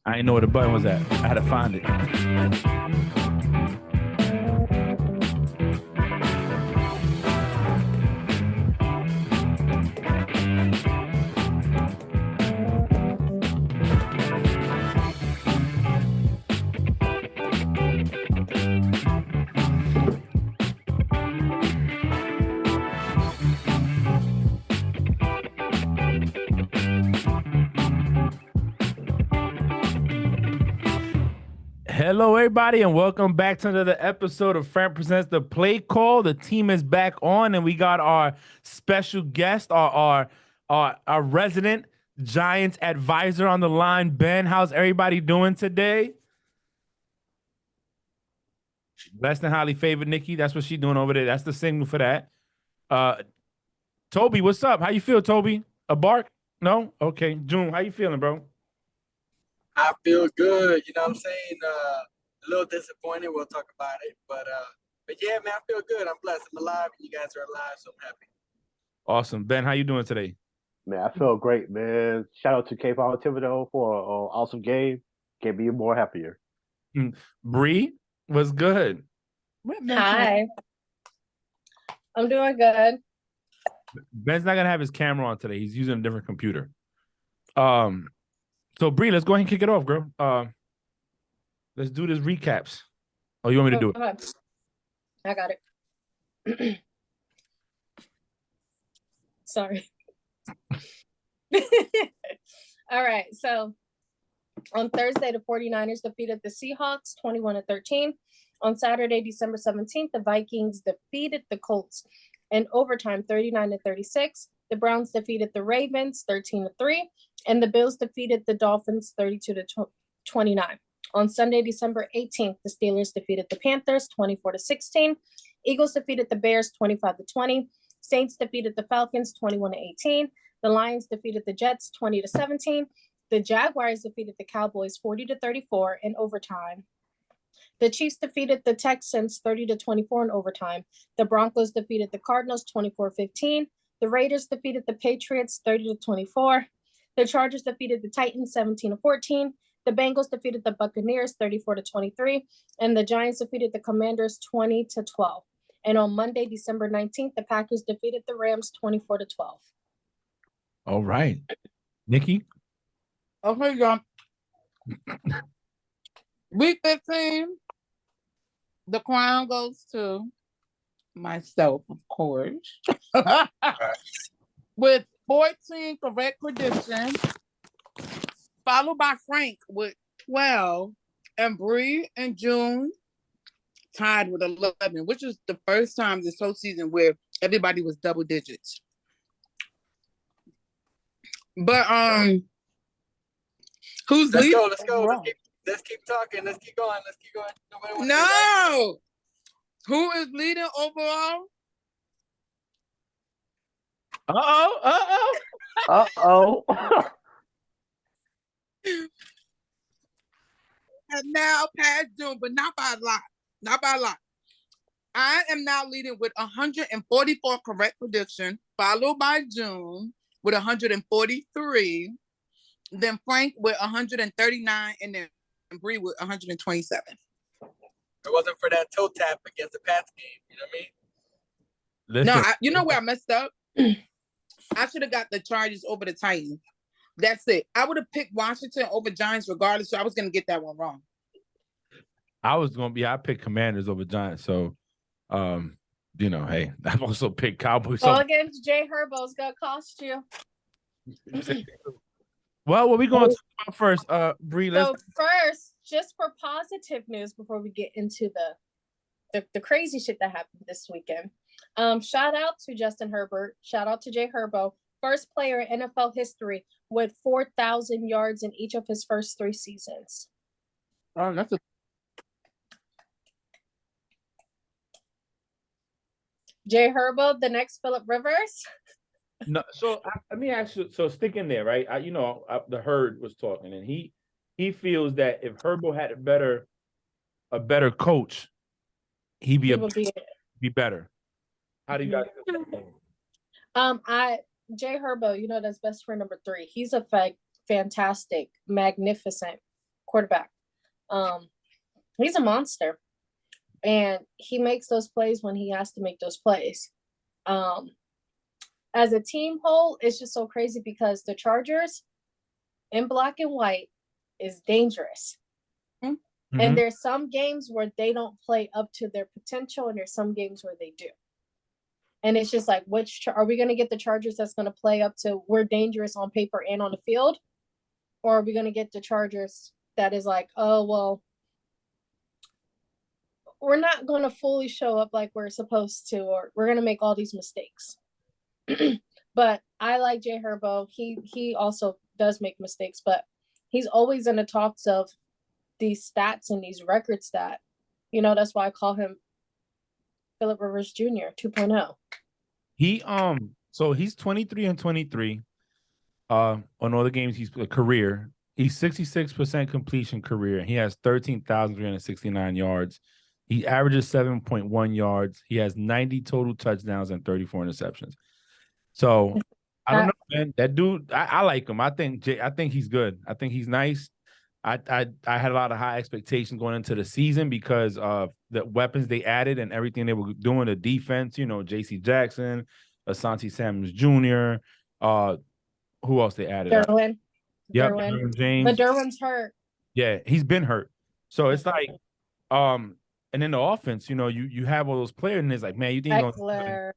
I didn't know where the button was at. I had to find it. Hello, everybody, and welcome back to another episode of Frank Presents the Play Call. The team is back on, and we got our special guest, our resident Giants advisor on the line. Ben, how's everybody doing today? Less than highly favored, Nikki. That's what she's doing over there. That's the signal for that. Uh, Toby, what's up? How you feel, Toby? A bark? No? Okay. June, how you feeling, bro? I feel good. You know what I'm saying? A little disappointed. We'll talk about it. But yeah, man, I feel good. I'm blessed. I'm alive, and you guys are alive, so I'm happy. Awesome. Ben, how you doing today? Man, I feel great, man. Shout out to K Power Thibodeau for an awesome game. Can't be more happier. Bree was good. Hi. I'm doing good. Ben's not gonna have his camera on today. He's using a different computer. So Bree, let's go ahead and kick it off, girl. Let's do this recaps. Oh, you want me to do it? Okay. I got it. Sorry. All right. So on Thursday, the 49ers defeated the Seahawks 21-13. On Saturday, December 17th, the Vikings defeated the Colts in overtime 39-36. The Browns defeated the Ravens 13-3. And the Bills defeated the Dolphins 32-29. On Sunday, December 18th, the Steelers defeated the Panthers 24-16. Eagles defeated the Bears 25-20. Saints defeated the Falcons 21-18. The Lions defeated the Jets 20-17. The Jaguars defeated the Cowboys 40-34 in overtime. The Chiefs defeated the Texans 30-24 in overtime. The Broncos defeated the Cardinals 24-15. The Raiders defeated the Patriots 30-24. The Chargers defeated the Titans 17-14. The Bengals defeated the Buccaneers 34-23. And the Giants defeated the Commanders 20-12. And on Monday, December 19th, the Packers defeated the Rams 24-12. All right. Nikki? Okay, y'all. Week 15, the crown goes to myself, of course. With 14 correct predictions, followed by Frank with 12, and Bree and June tied with 11, which is the first time this whole season where everybody was double digits. But who's Let's leading? go. Let's keep talking. Let's keep going. Nobody wants to do No. Who is leading overall? Uh-oh. And now past June, but not by a lot. Not by a lot. I am now leading with 144 correct predictions, followed by June with 143. Then Frank with 139, and then Bree with 127. If it wasn't for that toe tap against the Pats game, you know what I mean? Listen, You know where I messed up? I should have got the Chargers over the Titans. That's it. I would have picked Washington over Giants regardless, so I was going to get that one wrong. I picked Commanders over Giants. So, hey, I've also picked Cowboys. Well, against Jay Herbo's going to cost you. Well, what we going to talk about first, Bree? So first, just for positive news before we get into the crazy shit that happened this weekend. Shout out to Justin Herbert. Shout out to Jay Herbo. First player in NFL history with 4,000 yards in each of his first 3 seasons. Oh, that's a Jay Herbo, the next Phillip Rivers. No, so let me ask you. So stick in there, right? The herd was talking, and he feels that if Herbo had a better coach, he'd be be better. How do you guys feel? Jay Herbo, that's best friend number 3. He's a fantastic, magnificent quarterback. He's a monster, and he makes those plays when he has to make those plays. As a team whole, it's just so crazy because the Chargers in black and white is dangerous. Mm-hmm. And there's some games where they don't play up to their potential, and there's some games where they do. And it's just like, which are we going to get the Chargers that's going to play up to we're dangerous on paper and on the field? Or are we going to get the Chargers that is like, oh, well, we're not going to fully show up like we're supposed to, or we're going to make all these mistakes. But I like Jay Herbo. He also does make mistakes, but he's always in the talks of these stats and these records that, you know, that's why I call him Phillip Rivers Jr. 2.0. He so he's 23-23 on all the games he's played career. He's 66% completion career. He has 13,369 yards. He averages 7.1 yards. He has 90 total touchdowns and 34 interceptions. So I don't know, man. That dude, I like him. I think he's good. I think he's nice. I had a lot of high expectations going into the season because of the weapons they added and everything they were doing. The defense, you know, J.C. Jackson, Asante Samuels Jr. Who else they added? Derwin. Yep, Derwin. Derwin James. But Derwin's hurt. Yeah, he's been hurt. So it's like, and then the offense, you know, you have all those players, and it's like, man, you think Eckler.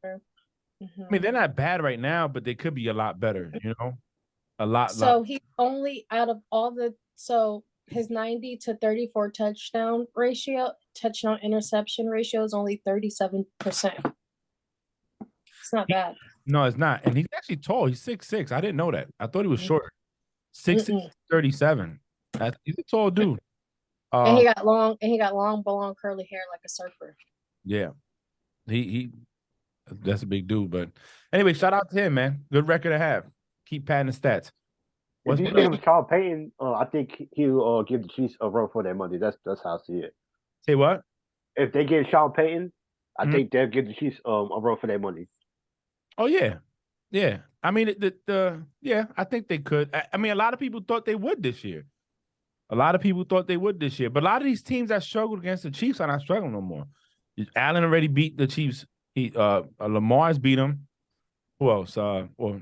I mean, they're not bad right now, but they could be a lot better, you know? A lot. So he's only out of all his 90 to 34 touchdown interception ratio is only 37%. It's not bad. No, it's not. And he's actually tall. He's 6'6". I didn't know that. I thought he was short. 6'6", 37. He's a tall dude. And he got long curly hair like a surfer. Yeah. He that's a big dude. But anyway, shout out to him, man. Good record to have. Keep padding the stats. If you give him Sean Payton, I think he'll give the Chiefs a run for their money. That's how I see it. Say what? If they give Sean Payton, I think they'll give the Chiefs a run for their money. Oh yeah, yeah. I mean, yeah, I think they could. I mean, a lot of people thought they would this year. But a lot of these teams that struggled against the Chiefs are not struggling no more. Allen already beat the Chiefs. Lamar's beat them. Who else? Well,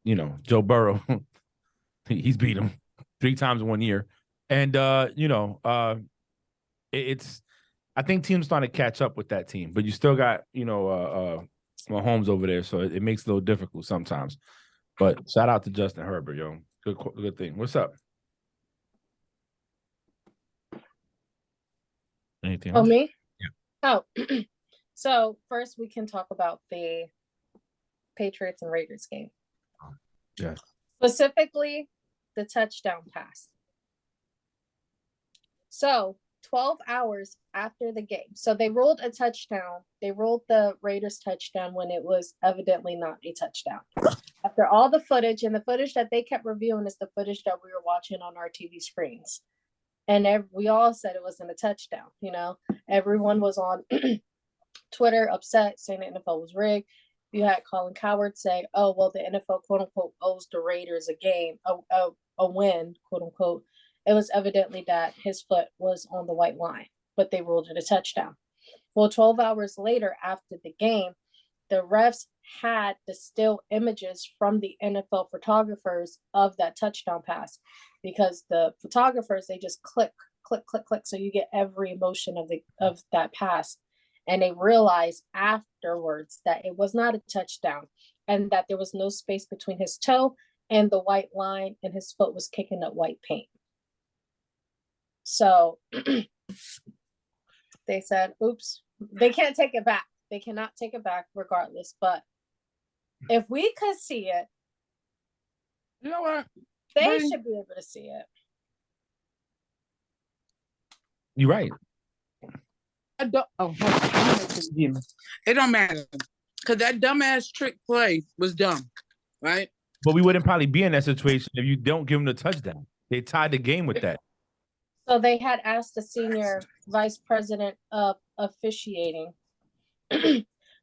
you know, Joe Burrow. He's beat him 3 times in 1 year. And, it's – I think teams starting to catch up with that team. But you still got, Mahomes over there, so it makes it a little difficult sometimes. But shout out to Justin Herbert, yo. Good thing. What's up? Anything else? Oh, me? Yeah. Oh, so first we can talk about the Patriots and Raiders game. Yeah. Specifically, the touchdown pass. So 12 hours after the game. So they ruled a touchdown. They ruled the Raiders touchdown when it was evidently not a touchdown. After all the footage, and the footage that they kept reviewing is the footage that we were watching on our TV screens. And we all said it wasn't a touchdown, you know. Everyone was on Twitter upset, saying the NFL was rigged. You had Colin Cowherd say, oh, well, the NFL, quote unquote, owes the Raiders a game, a win, quote unquote. It was evidently that his foot was on the white line, but they ruled it a touchdown. Well, 12 hours later after the game, the refs had the still images from the NFL photographers of that touchdown pass, because the photographers, they just click. So you get every motion of that pass. And they realized afterwards that it was not a touchdown and that there was no space between his toe and the white line, and his foot was kicking up white paint. So they said, oops, they can't take it back. They cannot take it back regardless. But if we could see it, You know what? they should be able to see it. You're right. It don't matter. Because that dumbass trick play was dumb, right? But we wouldn't probably be in that situation if you don't give them the touchdown. They tied the game with that. So they had asked the senior vice president of officiating,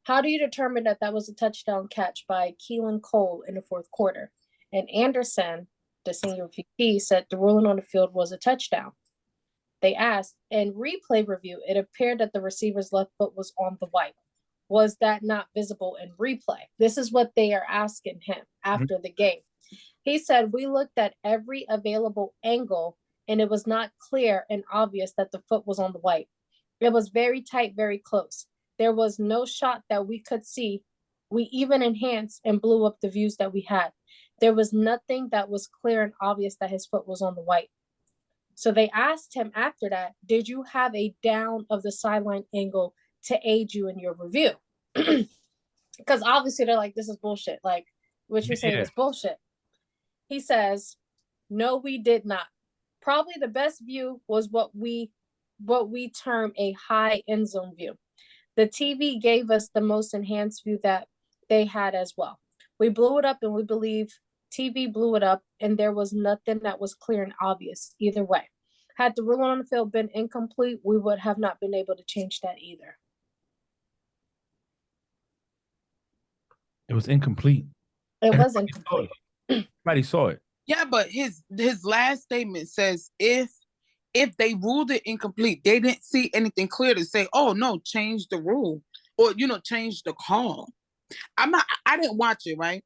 how do you determine that was a touchdown catch by Keelan Cole in the fourth quarter? And Anderson, the senior VP, said the ruling on the field was a touchdown. They asked, in replay review, it appeared that the receiver's left foot was on the white. Was that not visible in replay? This is what they are asking him after the game. He said, we looked at every available angle, and it was not clear and obvious that the foot was on the white. It was very tight, very close. There was no shot that we could see. We even enhanced and blew up the views that we had. There was nothing that was clear and obvious that his foot was on the white. So they asked him after that, did you have a down of the sideline angle to aid you in your review? Because obviously they're like, this is bullshit. Like, what you're saying is bullshit. He says, no, we did not. Probably the best view was what we term a high end zone view. The TV gave us the most enhanced view that they had as well. We blew it up, and we believe TV blew it up, and there was nothing that was clear and obvious either way. Had the ruling on the field been incomplete, we would have not been able to change that either. It was incomplete. It was incomplete. Everybody saw it. Yeah, but his last statement says if they ruled it incomplete, they didn't see anything clear to say, oh no, change the rule or change the call. I didn't watch it, right?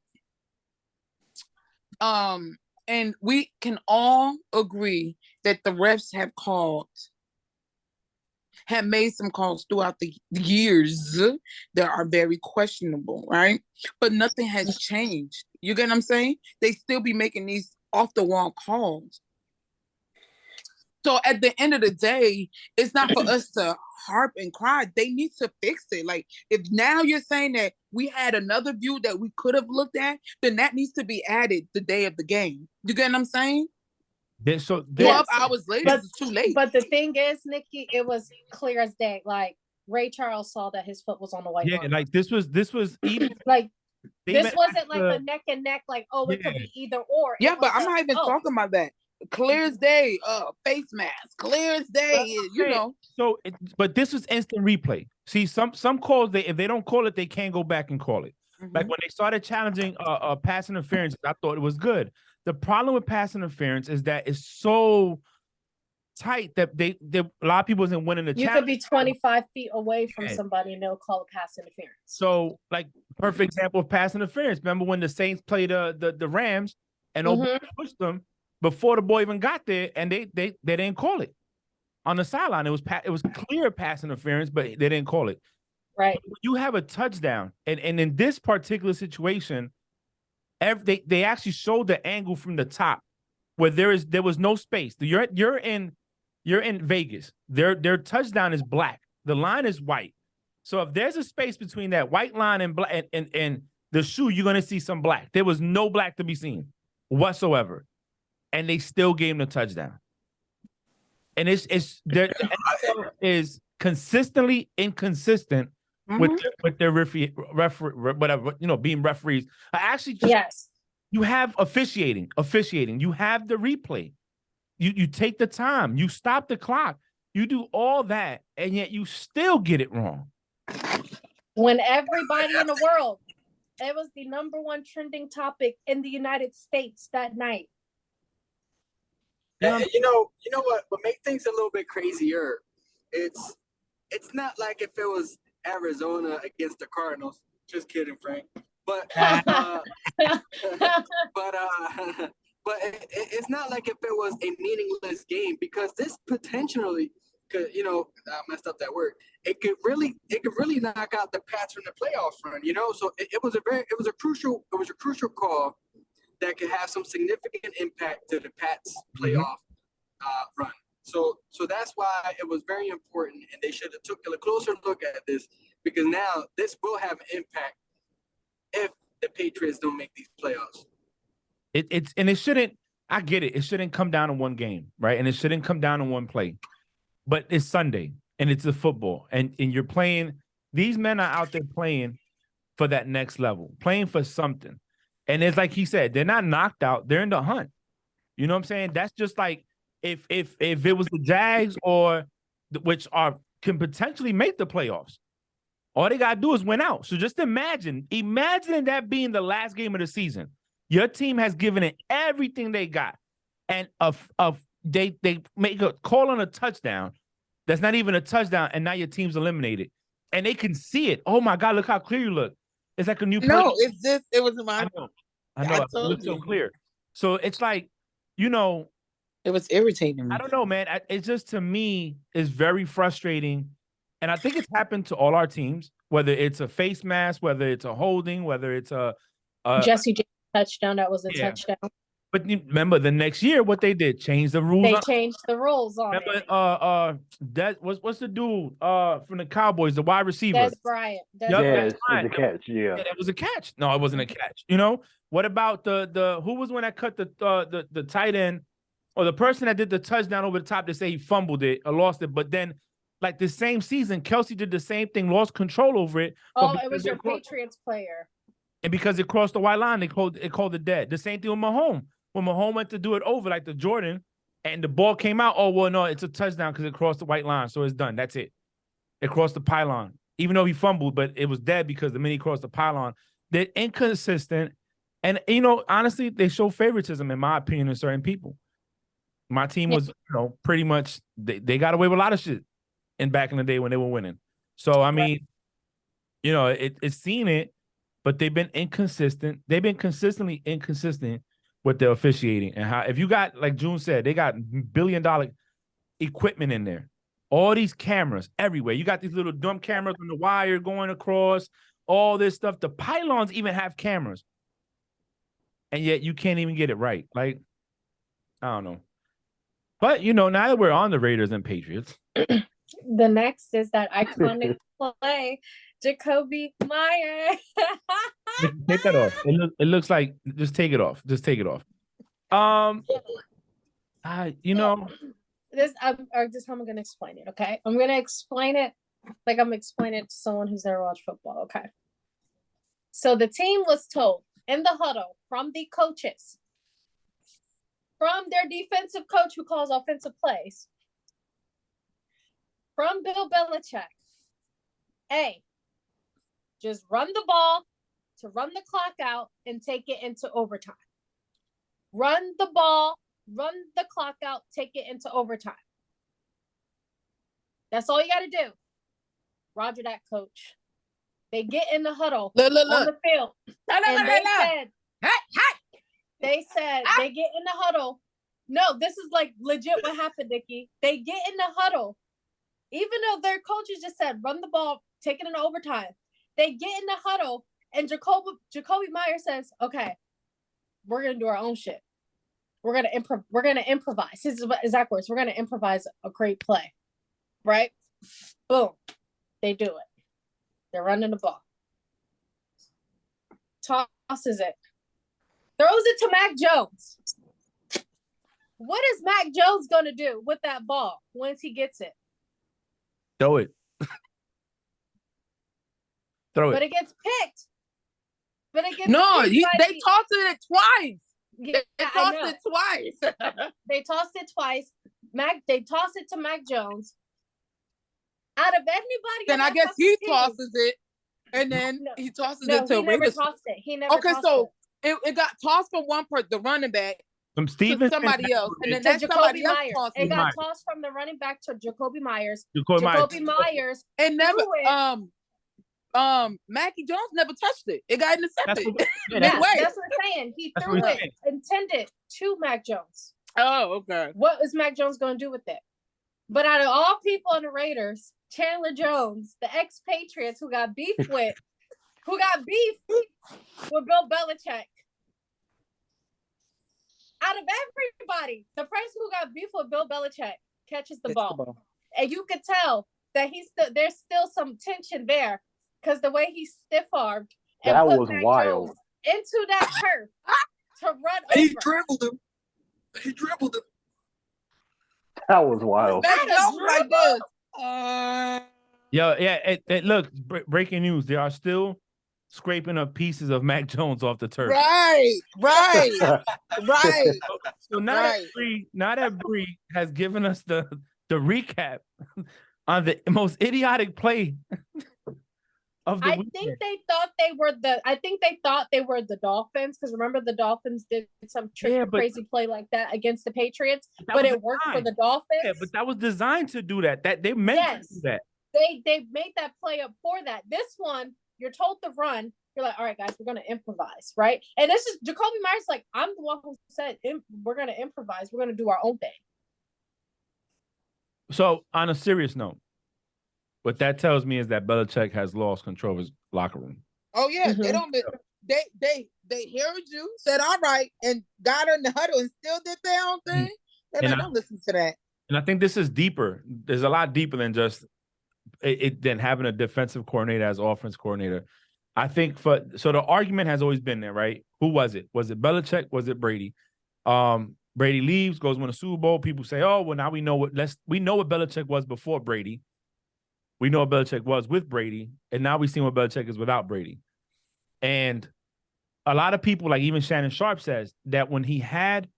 And we can all agree that the refs have made some calls throughout the years that are very questionable, right? But nothing has changed. You get what I'm saying? They still be making these off the wall calls. So at the end of the day, it's not for us to harp and cry. They need to fix it. Like, if now you're saying that we had another view that we could have looked at, then that needs to be added the day of the game. You get what I'm saying? 12 hours later, it's too late. But the thing is, Nikki, it was clear as day. Like, Ray Charles saw that his foot was on the white line. Like this was even like this wasn't like a neck and neck, like, oh, it could be either or. Yeah, but I'm not even talking about that. Clear as day, face mask, clear as day, So, but this was instant replay. See, some calls, if they don't call it, they can't go back and call it. Mm-hmm. Like when they started challenging pass interference, I thought it was good. The problem with pass interference is that it's so tight that a lot of people isn't winning the challenge. You could be 25 feet away from somebody and they'll call it pass interference. So, like, perfect example of pass interference. Remember when the Saints played the Rams and pushed them before the ball even got there, and they didn't call it on the sideline. It was clear pass interference, but they didn't call it. Right. When you have a touchdown, and in this particular situation, they actually showed the angle from the top where there was no space. You're in Vegas. Their touchdown is black. The line is white. So if there's a space between that white line and black and the shoe, you're gonna see some black. There was no black to be seen whatsoever. And they still gave him the touchdown. And the NFL is consistently inconsistent with their referee, whatever, being referees. I actually you have officiating. You have the replay. You take the time. You stop the clock. You do all that, and yet you still get it wrong. When everybody in the world, it was the #1 trending topic in the United States that night. You know what makes things a little bit crazier? It's not like if it was Arizona against the Cardinals. Just kidding, Frank. But it's not like if it was a meaningless game, because this potentially could, I messed up that word. It could really knock out the Pats from the playoff run. So it was a crucial call that could have some significant impact to the Pats playoff run. So that's why it was very important, and they should have took a closer look at this, because now this will have an impact if the Patriots don't make these playoffs. It shouldn't. I get it. It shouldn't come down to one game, right? And it shouldn't come down to one play. But it's Sunday, and it's the football, and you're playing. These men are out there playing for that next level, playing for something. And it's like he said, they're not knocked out. They're in the hunt. You know what I'm saying? That's just like if it was the Jags which can potentially make the playoffs. All they got to do is win out. So just imagine that being the last game of the season. Your team has given it everything they got, and they make a call on a touchdown that's not even a touchdown, and now your team's eliminated, and they can see it. Oh my God, look how clear you look. It's like a new. No, it's just it was my. I know. It told looks so you. clear. So it's like, It was irritating me. I don't know, man. It's just, to me, is very frustrating. And I think it's happened to all our teams, whether it's a face mask, whether it's a holding, whether it's a Jesse James touchdown. That was a touchdown. But you remember the next year what they did? Change the rules. They changed the rules on it. That what's the dude from the Cowboys, the wide receiver? Dez Bryant. Yes, the catch. Yeah, that was a catch. No, it wasn't a catch. What about the who was when I cut the tight end or the person that did the touchdown over the top? They say he fumbled it or lost it, but then like the same season, Kelsey did the same thing, lost control over it. Oh, it was your Patriots player. And because it crossed the white line, they called it dead. The same thing with Mahomes. When Mahomes went to do it over, like the Jordan, and the ball came out, oh, well, no, it's a touchdown because it crossed the white line, so it's done. That's it. It crossed the pylon. Even though he fumbled, but it was dead because the minute he crossed the pylon, they're inconsistent. And, honestly, they show favoritism, in my opinion, in certain people. My team was, pretty much, they got away with a lot of shit back in the day when they were winning. So, I mean, it's seen it, but they've been inconsistent. They've been consistently inconsistent with their officiating. And how, if you got, like June said, they got billion-dollar equipment in there. All these cameras everywhere. You got these little dumb cameras on the wire going across, all this stuff. The pylons even have cameras. And yet you can't even get it right. Like, I don't know. But, now that we're on the Raiders and Patriots. The next is that iconic play, Jacoby Myers. Take that off. It looks like, just take it off. Just take it off. This how I'm gonna explain it. Okay, I'm gonna explain it like I'm explaining it to someone who's never watched football. Okay, so the team was told in the huddle from the coaches, from their defensive coach who calls offensive plays, from Bill Belichick, just run the ball to run the clock out and take it into overtime. Run the ball, run the clock out, take it into overtime. That's all you got to do. Roger that, coach. They get in the huddle on the field. They said they get in the huddle. No, this is like legit what happened, Nikki. They get in the huddle. Even though their coaches just said, run the ball, take it into overtime. They get in the huddle, and Jacoby Myers says, okay, we're going to do our own shit. We're going to improvise. His exact words. We're going to improvise a great play. Right? Boom. They do it. They're running the ball. Tosses it. Throws it to Mac Jones. What is Mac Jones going to do with that ball once he gets it? Throw it. But it gets picked. They tossed it twice. Yeah, they tossed it twice. They tossed it twice. They tossed it to Mac Jones. Out of anybody, then I guess he tosses it, and then he tosses it to he never tossed it. He never. Okay, so it got tossed from one person, the running back, from Steven to somebody else, and then to that Jacoby somebody else Myers. tossed It got tossed from the running back to Jacoby Myers. Jacoby Myers and never Mackie Jones never touched it. It got intercepted. That's what I'm saying. He threw it intended to Mac Jones. Oh, okay. What is Mac Jones going to do with it? But out of all people on the Raiders, Chandler Jones, the ex-Patriots who got beef with Bill Belichick. Out of everybody, the person who got beef with Bill Belichick catches the ball. And you could tell that there's still some tension there because the way he stiff-armed and that put was Mac wild Jones into that turf to run over. He dribbled him. That was wild. Like this. Look, breaking news. They are still scraping up pieces of Mac Jones off the turf. Right. So now that Bree has given us the recap on the most idiotic play of the I weekend. think they thought they were the Dolphins, because remember the Dolphins did some crazy play like that against the Patriots, but it worked for the Dolphins. Yeah, but that was designed to do that. That they meant to do that. They made that play up for that. This one, you're told to run. You're like, all right, guys, we're gonna improvise, right? And this is Jacoby Myers. Like, I'm the one who said we're gonna improvise. We're gonna do our own thing. So, on a serious note, what that tells me is that Belichick has lost control of his locker room. Oh yeah, they don't. They heard you, said all right, and got her in the huddle and still did their own thing. They don't listen to that. And I think this is deeper. There's a lot deeper than just than having a defensive coordinator as offense coordinator. I think so the argument has always been there, right? Who was it? Was it Belichick? Was it Brady? Brady leaves, goes win a Super Bowl. People say, oh, well, now we know what Belichick was before Brady. We know what Belichick was with Brady, and now we see what Belichick is without Brady. And a lot of people, like even Shannon Sharp, says that when he had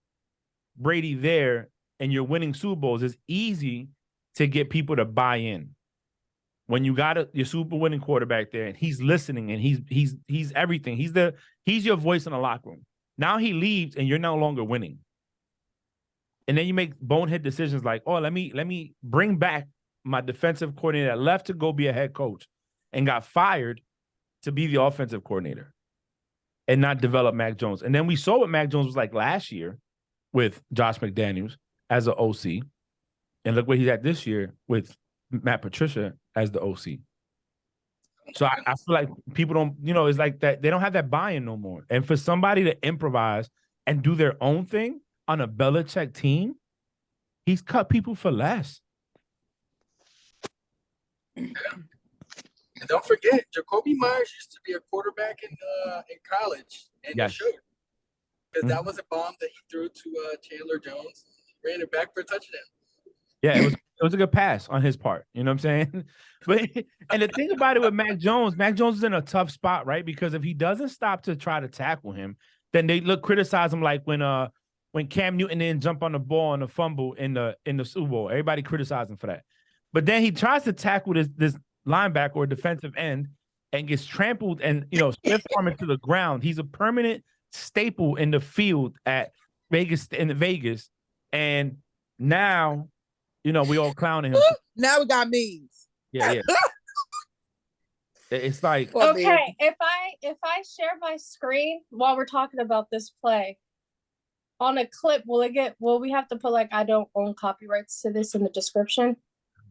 Brady there and you're winning Super Bowls, it's easy to get people to buy in. When you got your Super winning quarterback there and he's listening and he's everything. He's your voice in the locker room. Now he leaves and you're no longer winning. And then you make bonehead decisions like, oh, let me bring back my defensive coordinator that left to go be a head coach and got fired to be the offensive coordinator and not develop Mac Jones. And then we saw what Mac Jones was like last year with Josh McDaniels as an OC. And look what he's at this year with Matt Patricia as the OC. So I feel like people don't, it's like that. They don't have that buy-in no more. And for somebody to improvise and do their own thing on a Belichick team, he's cut people for less. And don't forget, Jacoby Myers used to be a quarterback in college, and yes. He showed because that was a bomb that he threw to Chandler Jones, ran it back for a touchdown. Yeah, it was a good pass on his part. You know what I'm saying? But and the thing about it with Mac Jones is in a tough spot, right? Because if he doesn't stop to try to tackle him, then they criticize him like when Cam Newton didn't jump on the ball on the fumble in the Super Bowl. Everybody criticized him for that. But then he tries to tackle this linebacker or defensive end and gets trampled and stiff arm into the ground. He's a permanent staple in the field at Vegas. And now we all clowning him. Now we got memes. Yeah. It's like okay. If I share my screen while we're talking about this play on a clip, will we have to put like I don't own copyrights to this in the description?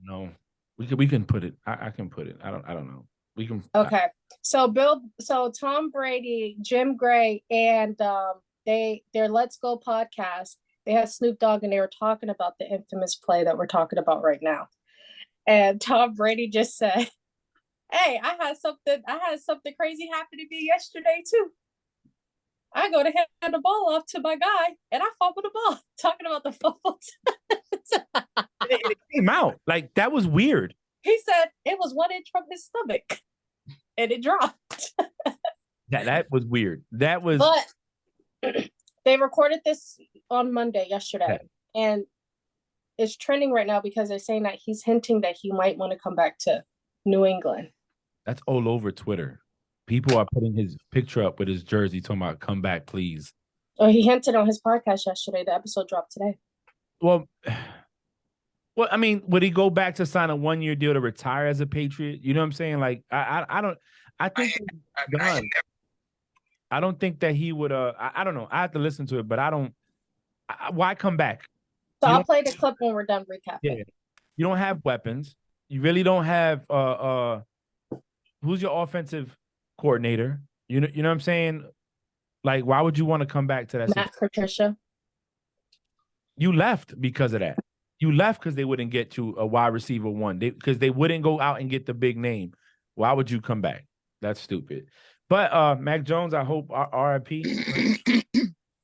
No, we can put it. I can put it. I don't know. We can. Okay. So Tom Brady, Jim Gray, and their Let's Go podcast. They had Snoop Dogg and they were talking about the infamous play that we're talking about right now. And Tom Brady just said, hey, I had something crazy happen to me yesterday too. I go to hand the ball off to my guy and I fumble the ball. Talking about the fumble. It came out. Like, that was weird. He said it was 1 inch from his stomach and it dropped. That was weird. That was. But they recorded this on Monday, yesterday, and it's trending right now because they're saying that he's hinting that he might want to come back to New England. That's all over Twitter. People are putting his picture up with his jersey, talking about "come back, please." Oh, he hinted on his podcast yesterday. The episode dropped today. Well, I mean, would he go back to sign a 1-year deal to retire as a Patriot? You know what I'm saying? Like, I don't. I think. I don't think that he would. I don't know. I have to listen to it, but I don't. Why come back? So I'll play the clip when we're done recapping. Yeah, you don't have weapons. You really don't have. Who's your offensive coordinator? You know what I'm saying? Like, why would you want to come back to that? Matt Patricia. You left because of that. You left because they wouldn't get you a wide receiver one. Because they wouldn't go out and get the big name. Why would you come back? That's stupid. But Mac Jones, I hope RIP.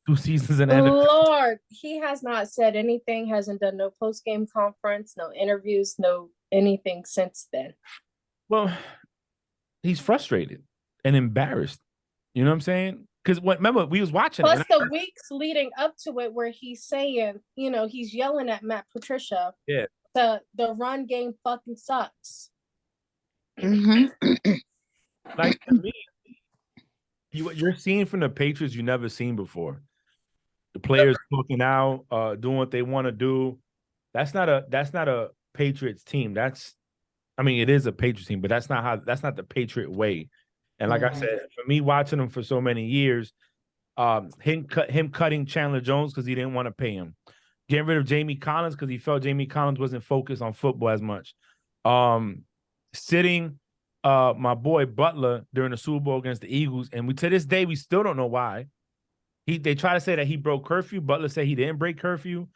2 seasons in NFL. Lord, he has not said anything, hasn't done no post-game conference, no interviews, no anything since then. Well, he's frustrated and embarrassed. You know what I'm saying? Because remember, we was watching Plus the weeks leading up to it where he's saying, he's yelling at Matt Patricia. Yeah. The run game fucking sucks. Mm-hmm. Like to me, you're seeing from the Patriots you never seen before. The players talking out, doing what they want to do. That's not a Patriots team. I mean, it is a Patriots team, but that's not the Patriot way. And like I said, for me watching him for so many years, him cutting Chandler Jones because he didn't want to pay him, getting rid of Jamie Collins because he felt Jamie Collins wasn't focused on football as much, sitting my boy Butler during the Super Bowl against the Eagles, and to this day we still don't know why. They try to say that he broke curfew. Butler said he didn't break curfew.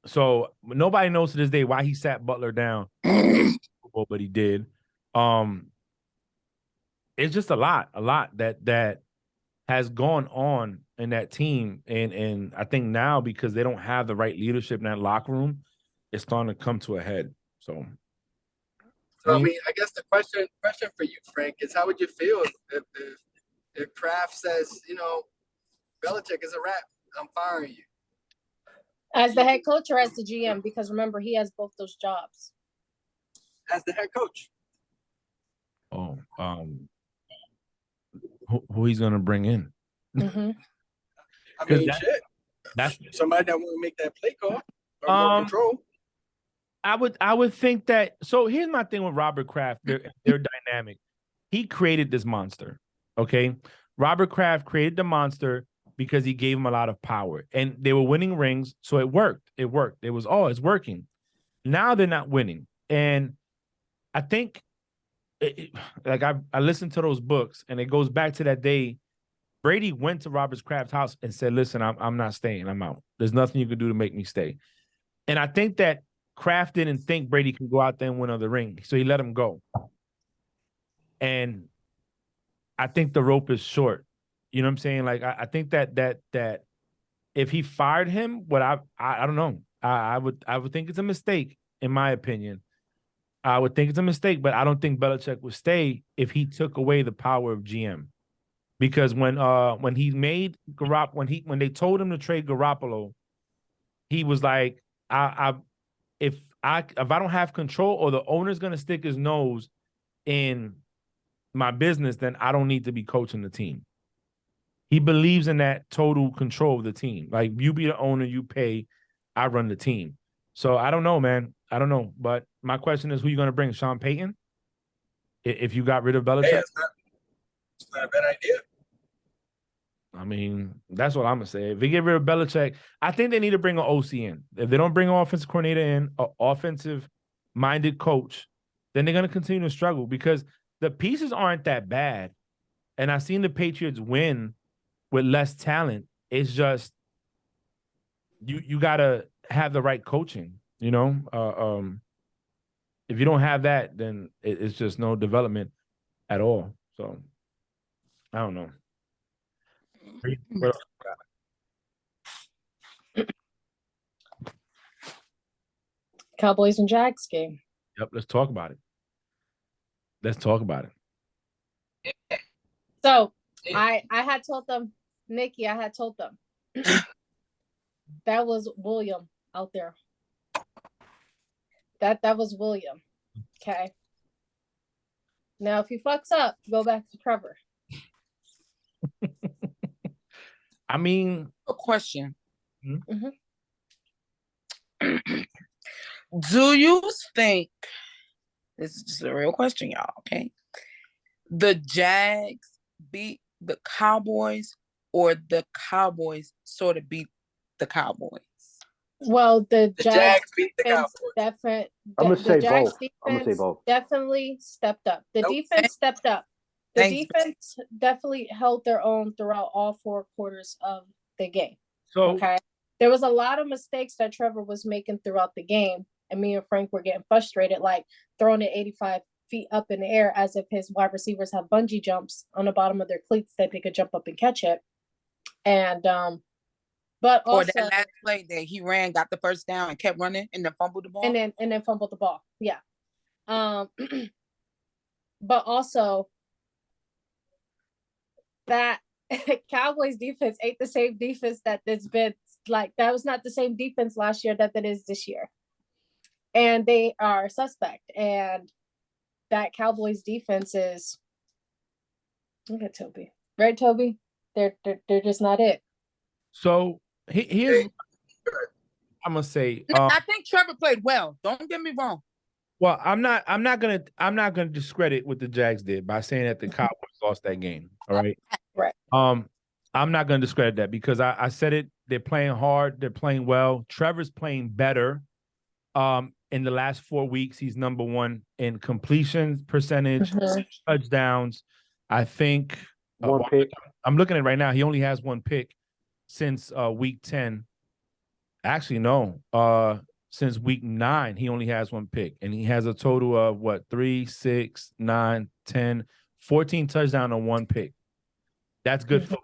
So nobody knows to this day why he sat Butler down, but he did. It's just a lot that has gone on in that team, and I think now because they don't have the right leadership in that locker room, it's starting to come to a head. So I mean, I guess the question for you, Frank, is how would you feel if Kraft says, Belichick is a wrap, I'm firing you? As the head coach or as the GM? Because remember, he has both those jobs. As the head coach. Oh, who he's gonna bring in? Mm-hmm. I mean, that's somebody that want to make that play call or more control. I would think that. So here's my thing with Robert Kraft. They're dynamic. He created this monster. Okay, Robert Kraft created the monster because he gave him a lot of power, and they were winning rings, so it worked. It worked. It was it's working. Now they're not winning, and I think, like I listened to those books, and it goes back to that day. Brady went to Robert Kraft's house and said, "Listen, I'm not staying. I'm out. There's nothing you can do to make me stay." And I think that Kraft didn't think Brady could go out there and win another ring, so he let him go. And I think the rope is short. You know what I'm saying? Like I think that if he fired him, I don't know. I would think it's a mistake, in my opinion. I would think it's a mistake, but I don't think Belichick would stay if he took away the power of GM. Because when he made when they told him to trade Garoppolo, he was like, if I don't have control or the owner's gonna stick his nose in my business, then I don't need to be coaching the team. He believes in that total control of the team. Like, you be the owner, you pay, I run the team. So I don't know, man. I don't know. But my question is, who you going to bring? Sean Payton? If you got rid of Belichick? Hey, it's not a bad idea. I mean, that's what I'm going to say. If they get rid of Belichick, I think they need to bring an OC in. If they don't bring an offensive coordinator in, an offensive-minded coach, then they're going to continue to struggle because the pieces aren't that bad. And I've seen the Patriots win with less talent. It's just you gotta have the right coaching, you know. If you don't have that, then it's just no development at all. So I don't know. What else? Cowboys and Jags game. Yep, let's talk about it. Let's talk about it. So I had told them, Nikki, I had told them that was William out there. That was William. Okay. Now, if he fucks up, go back to Trevor. I mean, A question. Mm-hmm. Do you think, this is just a real question, y'all, okay? The Jags beat the Cowboys or the Cowboys sort of beat the Cowboys? Well, the Jags beat the Cowboys. I'm gonna say Jags both. I'm gonna say both. Definitely stepped up. The Nope. defense stepped up. The Thanks. defense definitely held their own throughout all 4 quarters of the game. so Okay. There was a lot of mistakes that Trevor was making throughout the game, and me and Frank were getting frustrated, like throwing it 85 feet up in the air as if his wide receivers have bungee jumps on the bottom of their cleats that they could jump up and catch it. And but also, Or that last play that he ran, got the first down, and kept running, and then fumbled the ball. and then fumbled the ball. Yeah. But also that Cowboys defense ain't the same defense that it's been. Like, that was not the same defense last year that is this year. And they are suspect. And that Cowboys defense is. Look at Toby. Right, Toby? They're just not it. So here's what I'm gonna say. I think Trevor played well. Don't get me wrong. Well, I'm not gonna discredit what the Jags did by saying that the Cowboys lost that game. All right. Right. I'm not gonna discredit that because I said it. They're playing hard. They're playing well. Trevor's playing better. In the last 4 weeks, he's number one in completion percentage, touchdowns. I think One pick. I'm looking at it right now. He only has one pick since week 10. Actually, no. Since week 9, he only has one pick, and he has a total of 3, 6, 9, 10, 14 touchdowns on one pick. That's good football.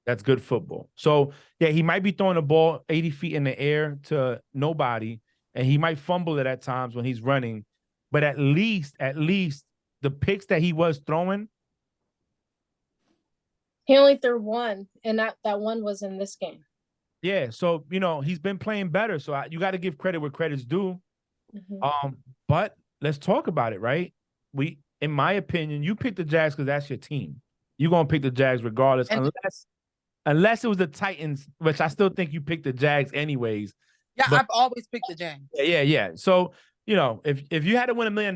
That's good football. So yeah, he might be throwing the ball 80 feet in the air to nobody, and he might fumble it at times when he's running. But at least the picks that he was throwing. He only threw one, and that one was in this game. Yeah, so he's been playing better. So you got to give credit where credit's due. But let's talk about it, right? In my opinion, you pick the Jags because that's your team. You're gonna pick the Jags regardless, unless it was the Titans, which I still think you picked the Jags anyways. Yeah, I've always picked the Jags. Yeah. So if you had to win $1 million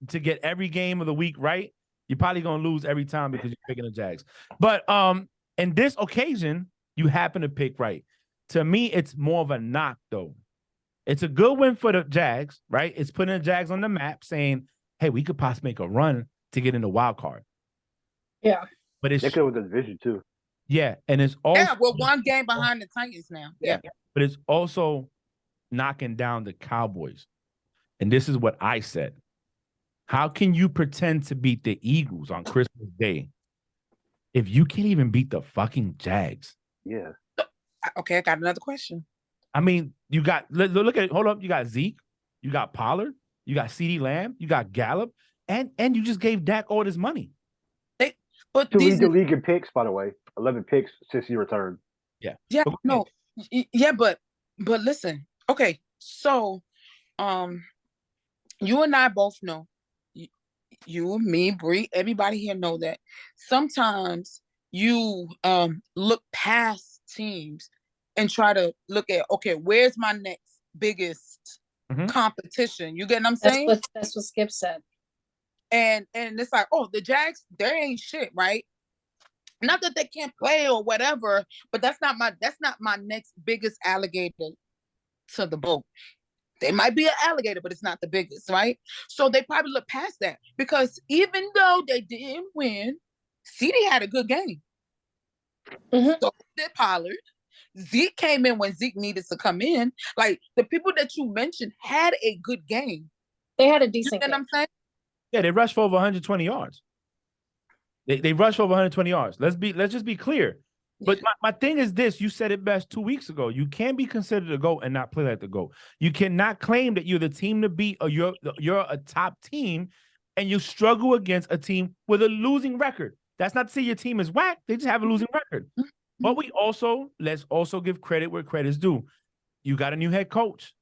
to get every game of the week right, you're probably gonna lose every time because you're picking the Jags. But in this occasion, you happen to pick right. To me, it's more of a knock, though. It's a good win for the Jags, right? It's putting the Jags on the map, saying, "Hey, we could possibly make a run to get in the wild card." Yeah, but They could with the division too. Yeah, and it's also we're one game behind the Titans now. Yeah, but it's also knocking down the Cowboys. And this is what I said: how can you pretend to beat the Eagles on Christmas Day if you can't even beat the fucking Jags? Yeah. Okay, I got another question. I mean, you got look at it. Hold up, you got Zeke, you got Pollard, you got CeeDee Lamb, you got Gallup, and you just gave Dak all this money. But to lead the league in picks, by the way, 11 picks since he returned. Yeah, but listen, okay, so you and I both know, you, me, Bree, everybody here know that sometimes you look past teams and try to look at, okay, where's my next biggest competition? You get what I'm saying? That's what Skip said. And it's like, oh, the Jags, they ain't shit, right? Not that they can't play or whatever, but that's not my next biggest alligator to the boat. They might be an alligator, but it's not the biggest, right? So they probably look past that because even though they didn't win, CeeDee had a good game. So did Pollard. Zeke came in when Zeke needed to come in. Like the people that you mentioned had a good game. They had a decent game. You know what I'm saying? Yeah, they rushed for over 120 yards. They rushed for over 120 yards. Let's just be clear. But my thing is this: you said it best 2 weeks ago. You can't be considered a GOAT and not play like the GOAT. You cannot claim that you're the team to beat or you're a top team and you struggle against a team with a losing record. That's not to say your team is whack. They just have a losing record. But let's also give credit where credit is due. You got a new head coach.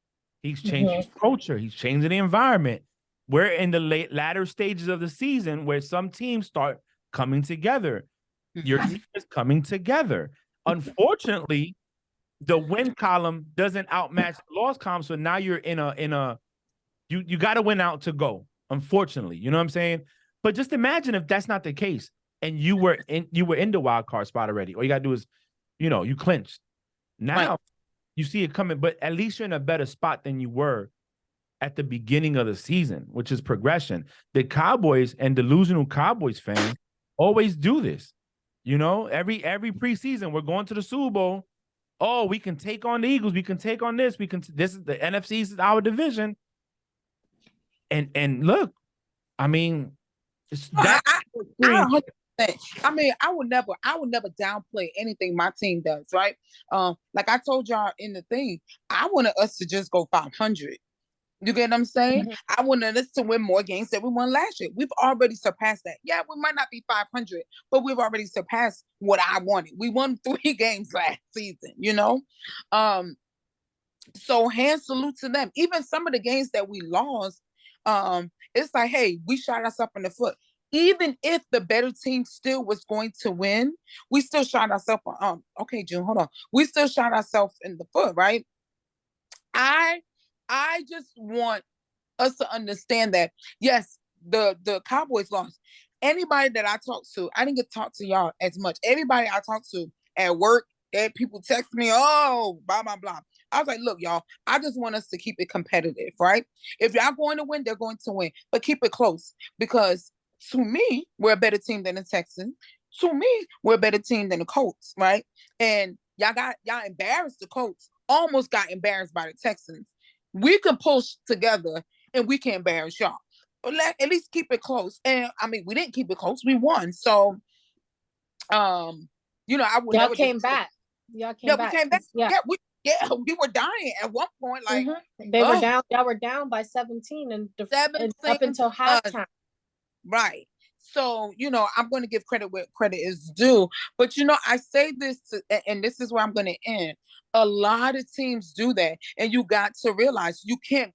He's changing his culture. He's changing the environment. We're in the latter stages of the season where some teams start coming together. Your team is coming together. Unfortunately, the win column doesn't outmatch the loss column. So now you're in a you got to win out to go. Unfortunately, you know what I'm saying? But just imagine if that's not the case and you were in the wild card spot already. All you got to do is, you clinched. Now you see it coming, but at least you're in a better spot than you were at the beginning of the season, which is progression. The Cowboys and delusional Cowboys fans always do this. Every preseason, we're going to the Super Bowl. Oh, we can take on the Eagles. We can take on this. This is the NFC is our division. And look, I mean, I would never downplay anything my team does, right? Like I told y'all in the thing, I wanted us to just go 500. You get what I'm saying? I wanted us to win more games than we won last year. We've already surpassed that. Yeah, we might not be 500, but we've already surpassed what I wanted. We won 3 games last season, So hand salute to them. Even some of the games that we lost, It's like, hey, we shot ourselves in the foot. Even if the better team still was going to win, we still shot ourselves. Okay, June, hold on. We still shot ourselves in the foot, right? I just want us to understand that yes, the Cowboys lost. Anybody that I talked to, I didn't get to talk to y'all as much. Everybody I talked to at work, people text me, oh, blah blah blah. I was like, look, y'all, I just want us to keep it competitive, right? If y'all going to win, they're going to win, but keep it close because to me, we're a better team than the Texans. To me, we're a better team than the Colts, right? And y'all embarrassed the Colts, almost got embarrassed by the Texans. We can push together and we can embarrass y'all. But at least keep it close. And I mean, we didn't keep it close. We won. So, I would Y'all never came back. Y'all came yeah, back. we came back. Yeah. We were dying at one point. Like They were down. Y'all were down by 17 and 17 up until halftime. Right. So, I'm going to give credit where credit is due. But, I say this, and this is where I'm going to end. A lot of teams do that. And you got to realize you can't.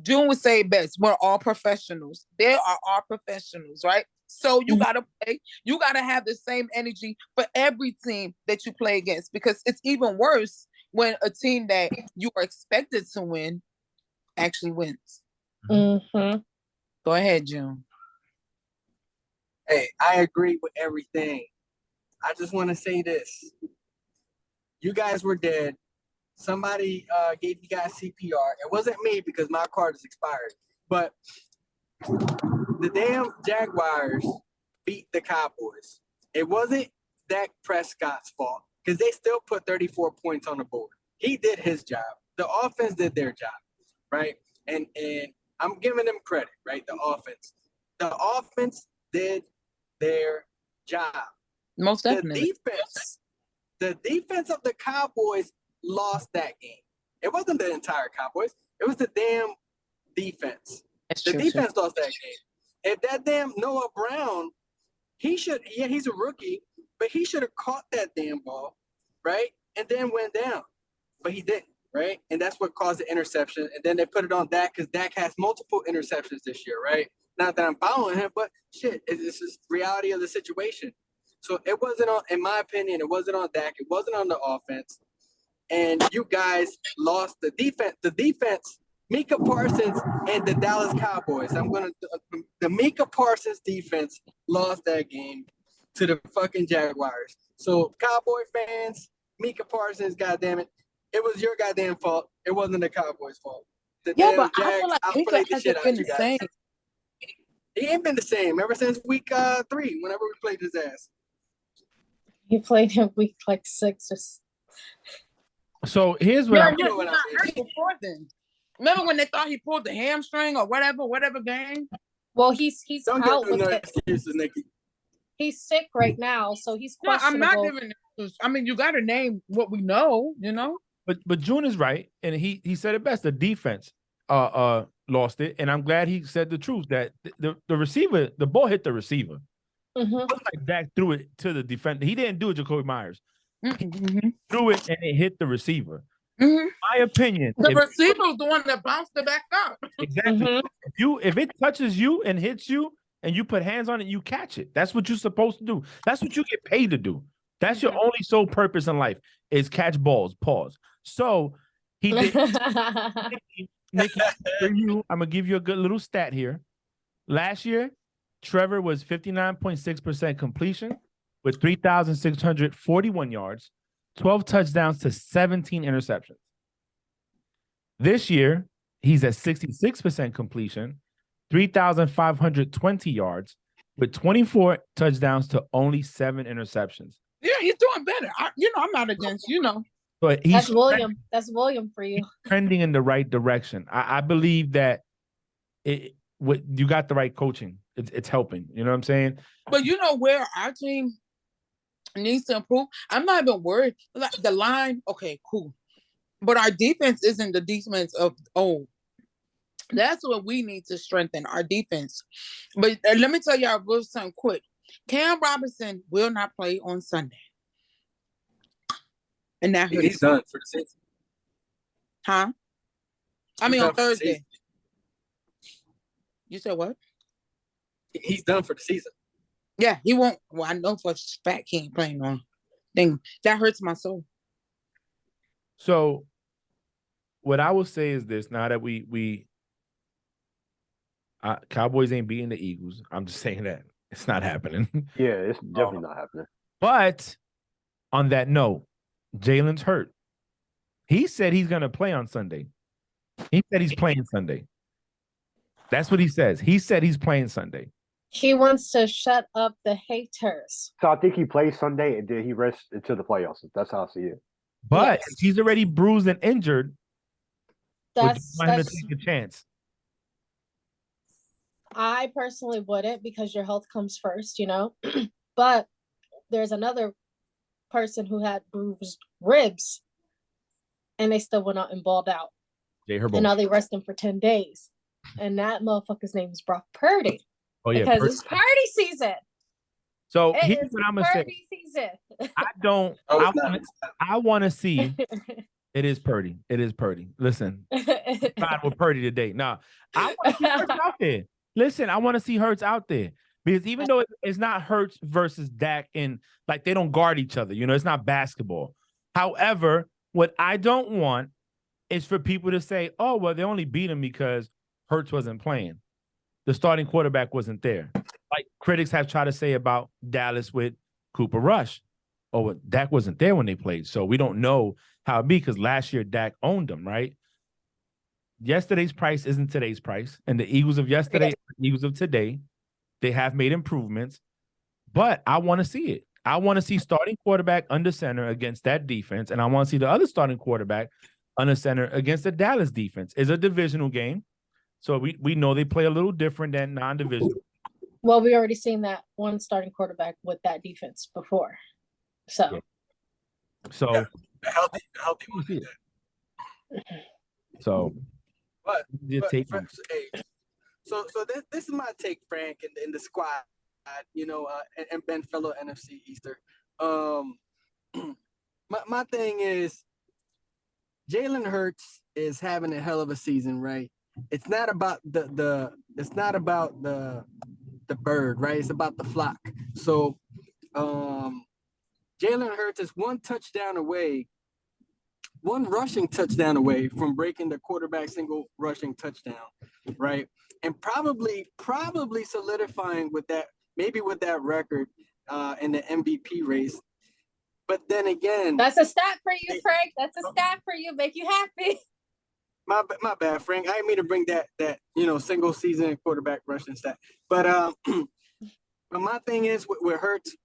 June would say best, we're all professionals. They are all professionals, right? So you got to play. You got to have the same energy for every team that you play against because it's even worse when a team that you are expected to win actually wins. Mm-hmm. Go ahead, June. Hey, I agree with everything. I just want to say this. You guys were dead. Somebody gave you guys CPR. It wasn't me because my card is expired. But the damn Jaguars beat the Cowboys. It wasn't Dak Prescott's fault because they still put 34 points on the board. He did his job. The offense did their job, right? And I'm giving them credit, right? The offense did their job. Most definitely. The defense of the Cowboys lost that game. It wasn't the entire Cowboys. It was the damn defense. That's the true, defense too. lost that game. If that damn Noah Brown, he's a rookie, but he should have caught that damn ball, right? And then went down. But he didn't, right? And that's what caused the interception. And then they put it on Dak because Dak has multiple interceptions this year, right? Not that I'm following him, but shit, this is reality of the situation. So it wasn't on, in my opinion, it wasn't on Dak. It wasn't on the offense. And you guys lost the defense. The defense, Micah Parsons and the Dallas Cowboys. The Micah Parsons defense lost that game to the fucking Jaguars. So Cowboy fans, Micah Parsons, goddamn it, it was your goddamn fault. It wasn't the Cowboys' fault. The damn but Jags I feel like outplayed Micah the shit hasn't out been of you the guys. same. He ain't been the same ever since week 3, whenever we played his ass. He played in week like 6 or So here's what I'm. He got hurt before then. Remember when they thought he pulled the hamstring or whatever game? Well, he's Don't out give them with no it. excuses, Nikki. He's sick right now, so he's No, I'm questionable. not giving excuses. I mean, you got to name what we know, But June is right, and he said it best. The defense lost it, and I'm glad he said the truth that the receiver, the ball hit the receiver. Mm-hmm. It wasn't like Dak threw it to the defender. He didn't do it, Jacoby Myers. Mm-hmm. He threw it and it hit the receiver. Mm-hmm. My opinion. The receiver was the one that bounced it back up. Exactly. Mm-hmm. If it touches you and hits you and you put hands on it, you catch it. That's what you're supposed to do. That's what you get paid to do. That's your only sole purpose in life is catch balls. Pause. So he did. Nikki, for you, I'm gonna give you a good little stat here. Last year, Trevor was 59.6% completion with 3,641 yards, 12 touchdowns to 17 interceptions. This year, he's at 66% completion, 3,520 yards, with 24 touchdowns to only 7 interceptions. Yeah, he's doing better. I'm not against, But he's That's William. That's William for you. trending in the right direction. I believe that you got the right coaching. It's helping. You know what I'm saying? But you know where our team needs to improve? I'm not even worried. Like the line, okay, cool. But our defense isn't the defense of old. That's what we need to strengthen, our defense. But let me tell y'all real something quick. Cam Robinson will not play on Sunday. And that hurts. He's done for the season. Huh? I mean on Thursday. You said what? He's done for the season. Yeah, he won't. Well, I know for a fact he ain't playing on. Thing that hurts my soul. So, what I will say is this: now that Cowboys ain't beating the Eagles, I'm just saying that it's not happening. Yeah, it's definitely not happening. But on that note, Jalen's hurt. He said he's going to play on Sunday. He said he's playing Sunday. That's what he says. He said he's playing Sunday. He wants to shut up the haters. So I think he plays Sunday and then he rests until the playoffs. That's how I see it. But Yes. he's already bruised and injured. That's Would you want him to take a chance? I personally wouldn't, because your health comes first, you know. But there's another person who had bruised ribs and they still went out and balled out. Jay And Herbo. now they rest him for 10 days. And that motherfucker's name is Brock Purdy. Oh yeah, Because it's party season. So It here's is what I'm gonna say. party season. I want to see. It is Purdy. It is Purdy. Listen, God with Purdy today. Now, I want to see Hurts out there. Listen, I want to see Hurts out there, because even though it's not Hurts versus Dak, and like they don't guard each other, you know, it's not basketball. However, what I don't want is for people to say, "Oh, well, they only beat him because Hurts wasn't playing. The starting quarterback wasn't there." Like critics have tried to say about Dallas with Cooper Rush. Oh, well, Dak wasn't there when they played, so we don't know how it be, because last year Dak owned them, right? Yesterday's price isn't today's price, and the Eagles of yesterday, the Eagles of today, they have made improvements, but I want to see it. I want to see starting quarterback under center against that defense, and I want to see the other starting quarterback under center against the Dallas defense. It's a divisional game, so we know they play a little different than non-divisional. Well, we already seen that one starting quarterback with that defense before. So, Yeah. So A healthy one. see it. So, But take so this is my take, Frank, in the squad, you know, and Ben, fellow NFC Easter. My thing is, Jalen Hurts is having a hell of a season, right? It's not about the bird, right? It's about the flock. So, Jalen Hurts is one rushing touchdown away from breaking the quarterback single rushing touchdown, right? And probably solidifying with that, maybe with that record in the MVP race. But then again, that's a stat for you, Frank. That's a stat for you. Make you happy. My bad, Frank. I didn't mean to bring that you know, single season quarterback rushing stat. But but my thing is with Hurts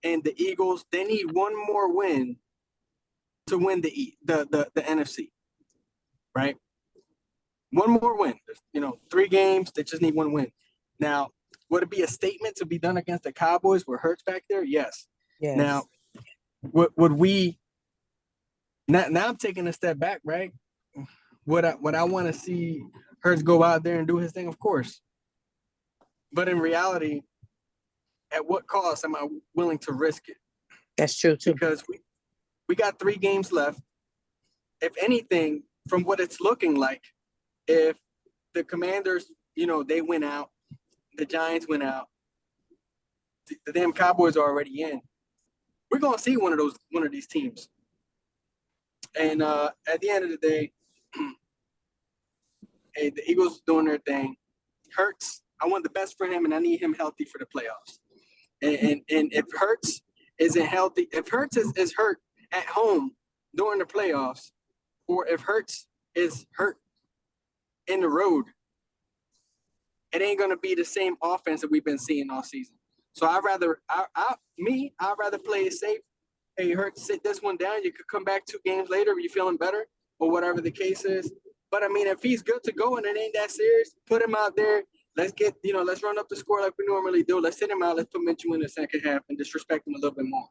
and the Eagles, they need one more win to win the NFC, right? One more win. You know, 3 games, they just need one win. Now, would it be a statement to be done against the Cowboys with Hurts back there? Yes. Now, would we now I'm taking a step back, right? Would I want to see Hurts go out there and do his thing? Of course. But in reality, at what cost am I willing to risk it? That's true too. Because we got 3 games left. If anything, from what it's looking like, if the Commanders, you know, they win out, the Giants win out, the damn Cowboys are already in. We're gonna see one of these teams. And at the end of the day, hey, the Eagles doing their thing. Hurts, I want the best for him, and I need him healthy for the playoffs. And if Hurts isn't healthy, if Hurts is hurt at home during the playoffs, or if Hurts is hurt in the road, it ain't gonna be the same offense that we've been seeing all season. So I'd rather play it safe. Hey, Hurts, sit this one down. You could come back 2 games later if you're feeling better, or whatever the case is. But I mean, if he's good to go and it ain't that serious, put him out there. Let's run up the score like we normally do. Let's sit him out. Let's put Mitchell in the second half and disrespect him a little bit more.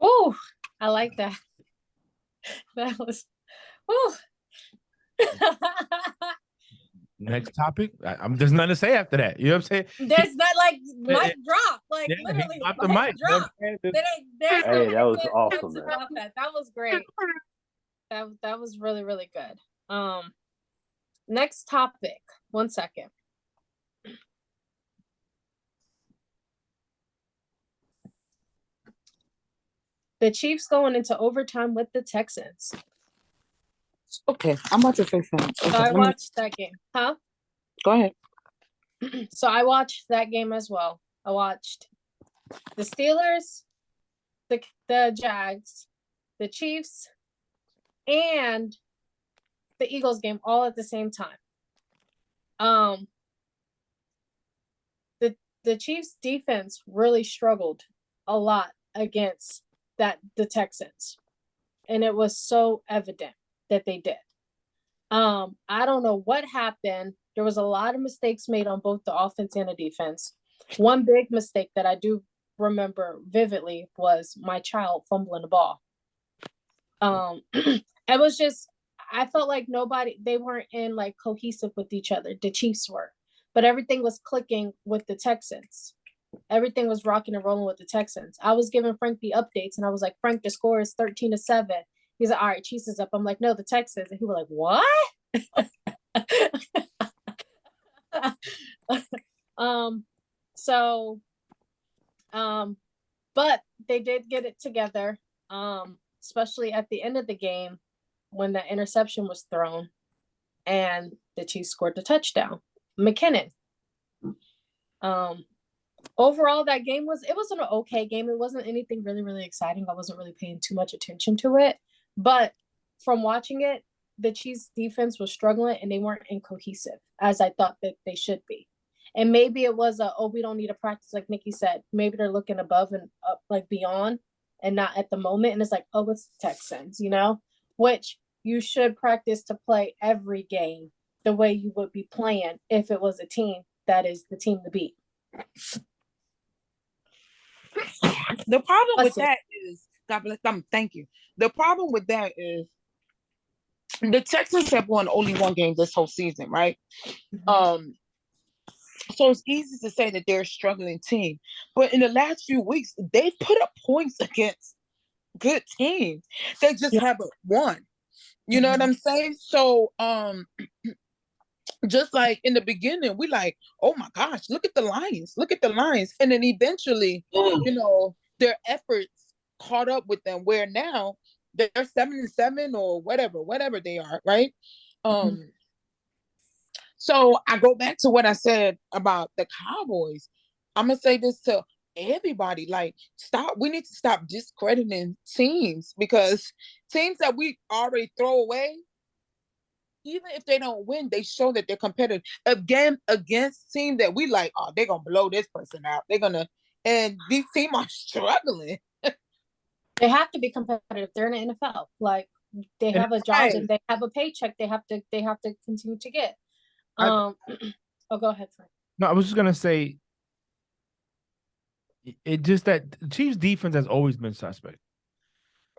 Oh, I like that. That was, oh. next topic. There's nothing to say after that. You know what I'm saying? There's not like mic drop, like Yeah, literally drop the mic. drop. You know There's Hey, that was no awesome, sense man. about that. That was great. That was really, really good. Next topic. 1 second. The Chiefs going into overtime with the Texans. Okay, I'm about to say something. So Okay, I watched that game. Huh? Go ahead. So I watched that game as well. I watched the Steelers, the Jags, the Chiefs, and the Eagles game all at the same time. The Chiefs defense really struggled a lot against the Texans. And it was so evident that they did. I don't know what happened. There was a lot of mistakes made on both the offense and the defense. One big mistake that I do remember vividly was my child fumbling the ball. It was just, I felt like they weren't in like cohesive with each other. The Chiefs were, but everything was clicking with the Texans. Everything was rocking and rolling with the Texans. I was giving Frank the updates and I was like, Frank, the score is 13-7. He's like, all right, Chiefs is up. I'm like, no, the Texans. And he was like, what? But they did get it together, especially at the end of the game when the interception was thrown and the Chiefs scored the touchdown. McKinnon. Overall, that game was an okay game. It wasn't anything really, really exciting. I wasn't really paying too much attention to it. But from watching it, the Chiefs defense was struggling and they weren't incohesive as I thought that they should be. And maybe it was we don't need to practice, like Nikki said. Maybe they're looking above and up, like beyond, and not at the moment. And it's like, oh, it's the Texans, which you should practice to play every game the way you would be playing if it was a team that is the team to beat. The problem with that is, God bless them, thank you. The problem with that is the Texans have won only one game this whole season, right? Mm-hmm. So it's easy to say that they're a struggling team. But in the last few weeks, they've put up points against good teams. They just haven't won. You know what I'm saying? So just like in the beginning, we like, oh my gosh, look at the Lions. Look at the Lions. And then eventually, their efforts caught up with them, where now they're 7-7 or whatever they are, right? So I go back to what I said about the Cowboys. I'm gonna say this to everybody: like, we need to stop discrediting teams, because teams that we already throw away, even if they don't win, they show that they're competitive again against teams that we like. Oh, they're gonna blow this person out. And these teams are struggling. They have to be competitive. They're in the NFL. Like, they have a job and they have a paycheck. They have to continue to get. Go ahead, Frank. No, I was just gonna say, it just that the Chiefs' defense has always been suspect.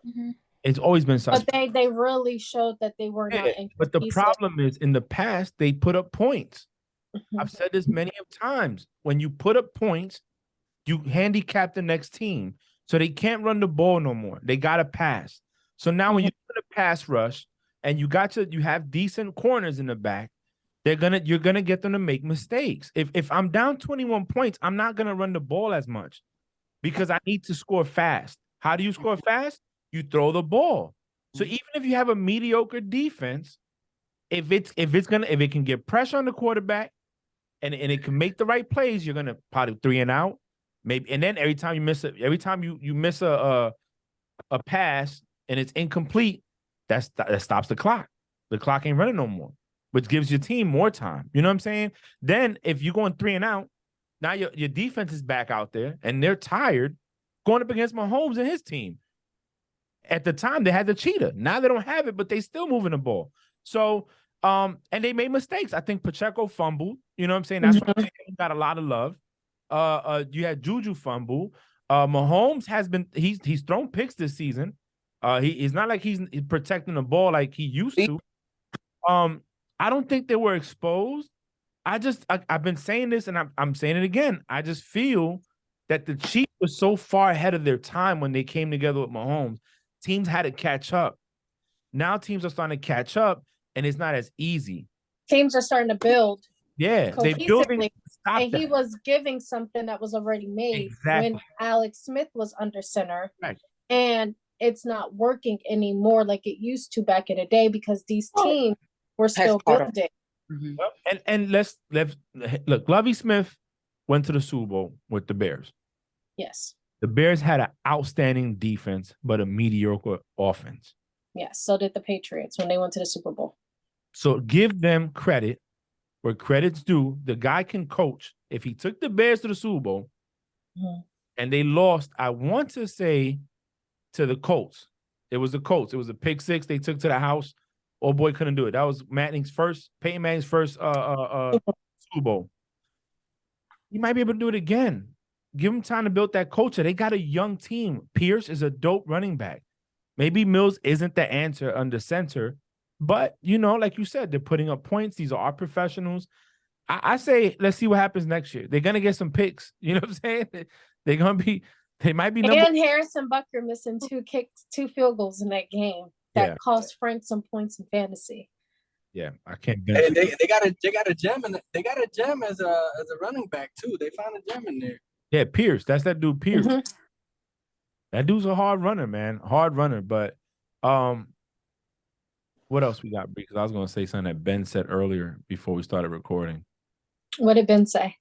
Mm-hmm. It's always been suspect. But they really showed that they were not. But the problem is, in the past, they put up points. Mm-hmm. I've said this many times. When you put up points, you handicap the next team. So they can't run the ball no more. They got to pass. So now when you put a pass rush and you have decent corners in the back, you're gonna get them to make mistakes. If I'm down 21 points, I'm not gonna run the ball as much because I need to score fast. How do you score fast? You throw the ball. So even if you have a mediocre defense, if it can get pressure on the quarterback and it can make the right plays, you're gonna probably 3 and out. Maybe, and then every time you miss a pass and it's incomplete, that stops the clock. The clock ain't running no more, which gives your team more time. You know what I'm saying? Then if you're going 3 and out, now your defense is back out there and they're tired going up against Mahomes and his team. At the time, they had the cheetah. Now they don't have it, but they still moving the ball. So, and they made mistakes. I think Pacheco fumbled. You know what I'm saying? That's why he got a lot of love. You had Juju fumble. Mahomes he's thrown picks this season. He's not like he's protecting the ball like he used to. I don't think they were exposed. I've been saying this and I'm saying it again. I just feel that the Chiefs were so far ahead of their time when they came together with Mahomes. Teams had to catch up. Now teams are starting to catch up, and it's not as easy. Teams are starting to build. Yeah, they're building. And he was giving something that was already made when Alex Smith was under center. Right. And it's not working anymore like it used to back in the day because these teams were still building. Mm-hmm. And let's look. Lovie Smith went to the Super Bowl with the Bears. Yes. The Bears had an outstanding defense, but a mediocre offense. Yes. So did the Patriots when they went to the Super Bowl. So give them credit where credit's due. The guy can coach. If he took the Bears to the Super Bowl and they lost, I want to say to the Colts. It was the Colts. It was a pick six they took to the house. Old boy couldn't do it. That was Peyton Manning's first Super Bowl. He might be able to do it again. Give him time to build that culture. They got a young team. Pierce is a dope running back. Maybe Mills isn't the answer under center, but, like you said, they're putting up points. These are our professionals. I say, let's see what happens next year. They're going to get some picks. You know what I'm saying? They might be And Harrison Butker missing 2 field goals in that game that cost Frank some points in fantasy. Yeah, I can't. Hey, they got a gem as a running back too. They found a gem in there. Yeah, Pierce. That's that dude, Pierce. Mm-hmm. That dude's a hard runner, man. Hard runner. But what else we got? Because I was going to say something that Ben said earlier before we started recording. What did Ben say?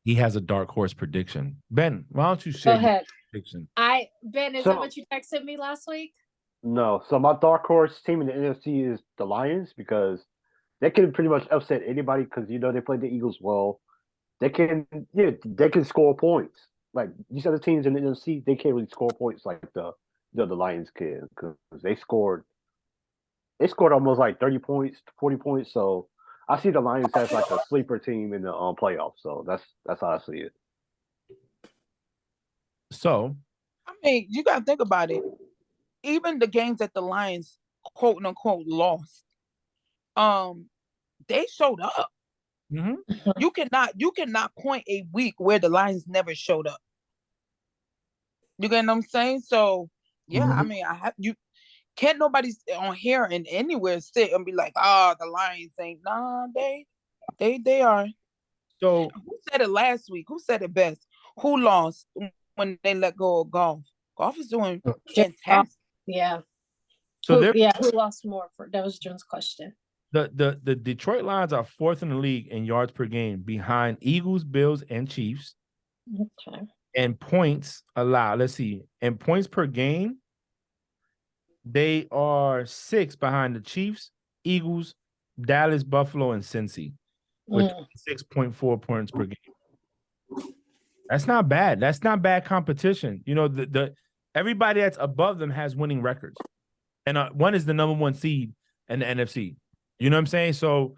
He has a dark horse prediction. Ben, why don't you share your prediction? Ben, is that what you texted me last week? No. So my dark horse team in the NFC is the Lions because they can pretty much upset anybody because they played the Eagles well. They can score points. Like these other teams in the NFC, they can't really score points like the Lions can because they scored almost like 30 points, 40 points. So I see the Lions as like a sleeper team in the playoffs. So that's how I see it. So, I mean, you got to think about it. Even the games that the Lions, quote unquote, lost, they showed up. Mm-hmm. You cannot point a week where the Lions never showed up. You get what I'm saying? So yeah, I mean, can't nobody on here and anywhere sit and be like, the Lions ain't. Nah, they are. So who said it last week? Who said it best? Who lost when they let go of Golf? Golf is doing fantastic. Yeah. So who lost more? That was June's question. The Detroit Lions are 4th in the league in yards per game behind Eagles, Bills, and Chiefs. Okay. And points allowed. Let's see. And points per game, they are 6th behind the Chiefs, Eagles, Dallas, Buffalo, and Cincy with 6.4 points per game. That's not bad. That's not bad competition. The everybody that's above them has winning records. And one is the number 1 seed in the NFC. You know what I'm saying? So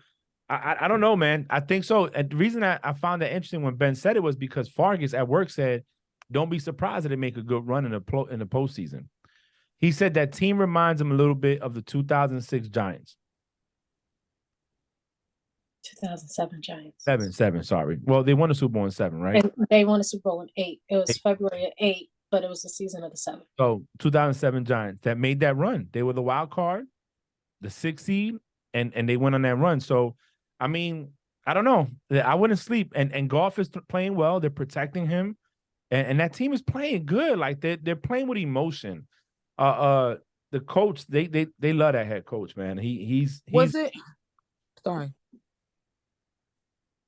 I don't know, man. I think so. And the reason I found that interesting when Ben said it was because Fargus at work said, don't be surprised that they make a good run in the postseason. He said that team reminds him a little bit of the 2006 Giants. 2007 Giants. 7, sorry. Well, they won the Super Bowl in 7, right? And they won the Super Bowl in 8. It was February 8, but it was the season of the 7. So 2007 Giants that made that run. They were the wild card, the 6th seed, and they went on that run. So, I mean, I don't know. I wouldn't sleep. And Golf is playing well. They're protecting him. And that team is playing good. Like they're playing with emotion. The coach, they love that head coach, man. He's was it? Sorry.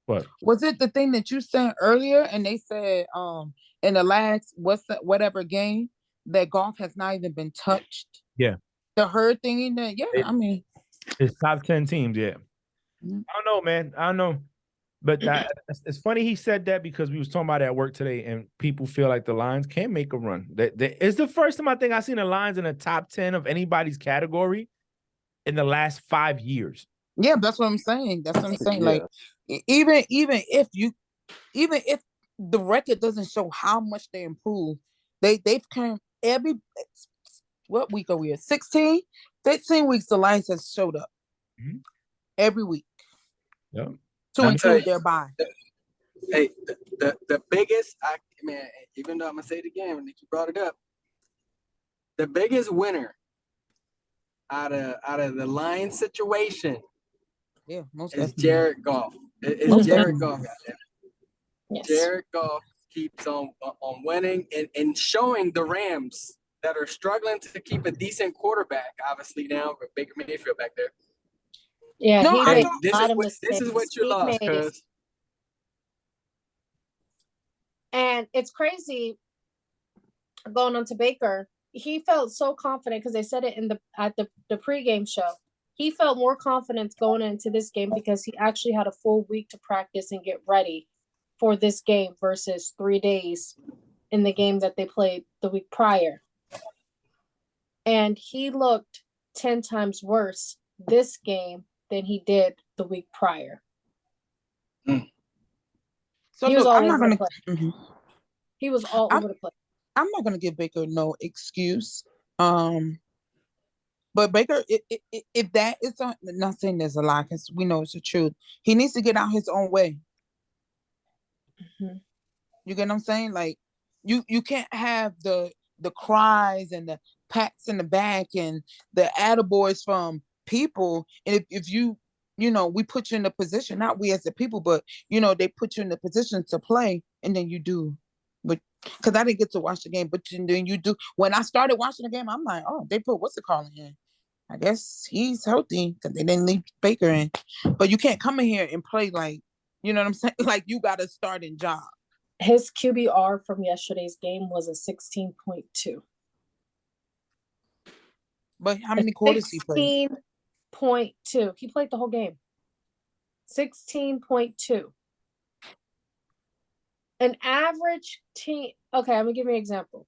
What? Was it the thing that you said earlier? And they said in the last whatever game that Golf has not even been touched. Yeah. The herd thing in there. Yeah, I mean, it's top 10 teams. Yeah. I don't know, man. I don't know. But it's funny he said that because we was talking about it at work today, and people feel like the Lions can make a run. It's the first time I think I've seen the Lions in the top 10 of anybody's category in the last 5 years. Yeah, that's what I'm saying. That's what I'm saying. Yeah. Like, even if the record doesn't show how much they improve, they've come what week are we at? 16 weeks the Lions has showed up every week. Yeah. To include their bye. Hey, the biggest, even though I'm gonna say it again, Nikki brought it up. The biggest winner out of the Lions situation, is Jared Goff. It's Jared Goff. Yes. Jared Goff keeps on winning and showing the Rams that are struggling to keep a decent quarterback. Obviously now with Baker Mayfield back there. Yeah, No, he I made thought- a lot of This is mistakes. what you He lost, made- cuz. And it's crazy going on to Baker. He felt so confident because they said it in at the pregame show. He felt more confidence going into this game because he actually had a full week to practice and get ready for this game versus 3 days in the game that they played the week prior. And he looked 10 times worse this game than he did the week prior. So He was look, all I'm not over the gonna. place. Mhm. He was all over the place. I'm not gonna give Baker no excuse. But Baker, if that is not saying there's a lie, because we know it's the truth. He needs to get out his own way. Mhm. You get what I'm saying? Like you can't have the cries and the pats in the back and the attaboys from people. And if you we put you in the position, not we as the people, but they put you in the position to play, and then you do. But because I didn't get to watch the game, but then you do. When I started watching the game, I'm like, oh, they put what's it calling in? I guess he's healthy because they didn't leave Baker in. But you can't come in here and play like, you know what I'm saying? Like you got a starting job. His QBR from yesterday's game was a 16.2. But how many quarters he played? 16.2. He played the whole game. 16.2. An average team. Okay, I'm gonna give you an example.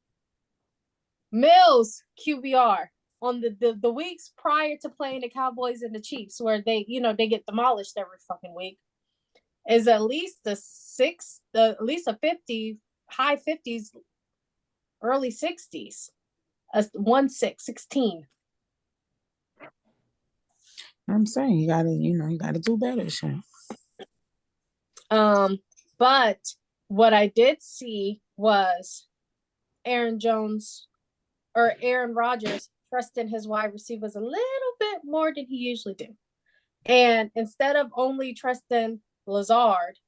Mills QBR on the weeks prior to playing the Cowboys and the Chiefs, where they get demolished every fucking week, is at least at least a 50, high 50s, early 60s, a 16. I'm saying you gotta do better, Sean. But what I did see was Aaron Rodgers trusting his wide receivers a little bit more than he usually do. And instead of only trusting Lazard,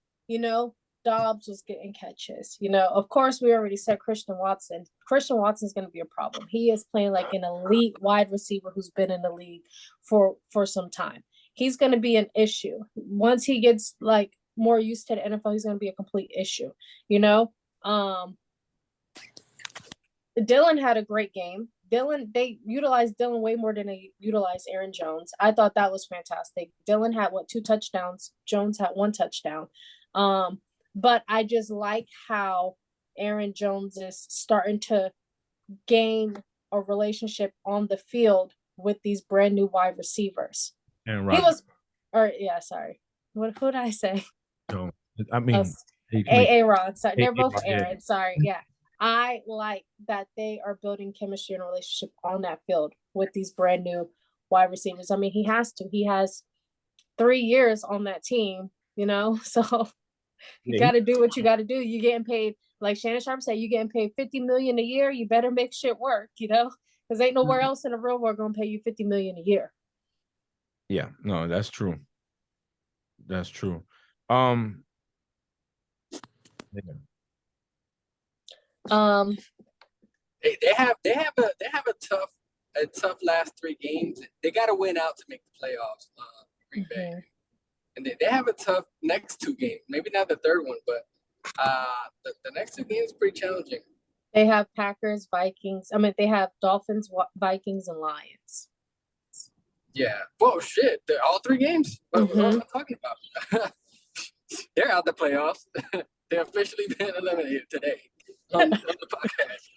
Dobbs was getting catches. Of course, we already said Christian Watson. Christian Watson's going to be a problem. He is playing like an elite wide receiver who's been in the league for some time. He's going to be an issue. Once he gets like more used to the NFL, he's going to be a complete issue. Dylan had a great game. They utilized Dylan way more than they utilized Aaron Jones. I thought that was fantastic. Dylan had 2 touchdowns. Jones had 1 touchdown. But I just like how Aaron Jones is starting to gain a relationship on the field with these brand new wide receivers. And He was, sorry. Who did I say? No, I mean, A-Rod. Sorry, they're both A-Rod, yeah. Aaron. Sorry, yeah. I like that they are building chemistry and relationship on that field with these brand new wide receivers. I mean, he has to. He has 3 years on that team, so you got to do what you got to do. You're getting paid, like Shannon Sharp said, you're getting paid $50 million a year. You better make shit work, because ain't nowhere else in the real world going to pay you $50 million a year. Yeah, no, that's true. That's true. Yeah. They have a tough last 3 games. They got to win out to make the playoffs. Green Bay. And they have a tough next 2 games. Maybe not the third one, but the next 2 games are pretty challenging. They have Packers, Vikings. I mean, they have Dolphins, Vikings, and Lions. Yeah. Whoa, shit. They're all 3 games. What am I talking about? They're out the playoffs. They're officially been eliminated today on the podcast.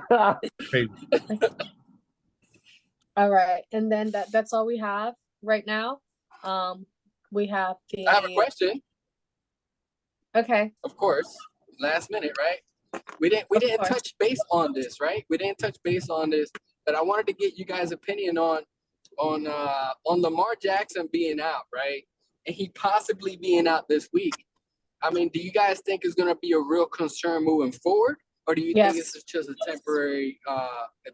Wow. All right, and then that's all we have right now. We have I have a question. Okay. Of course. Last minute, right? We didn't touch base on this, right? We didn't touch base on this, but I wanted to get you guys' opinion on Lamar Jackson being out, right? And he possibly being out this week. I mean, do you guys think it's going to be a real concern moving forward, or do you think it's just a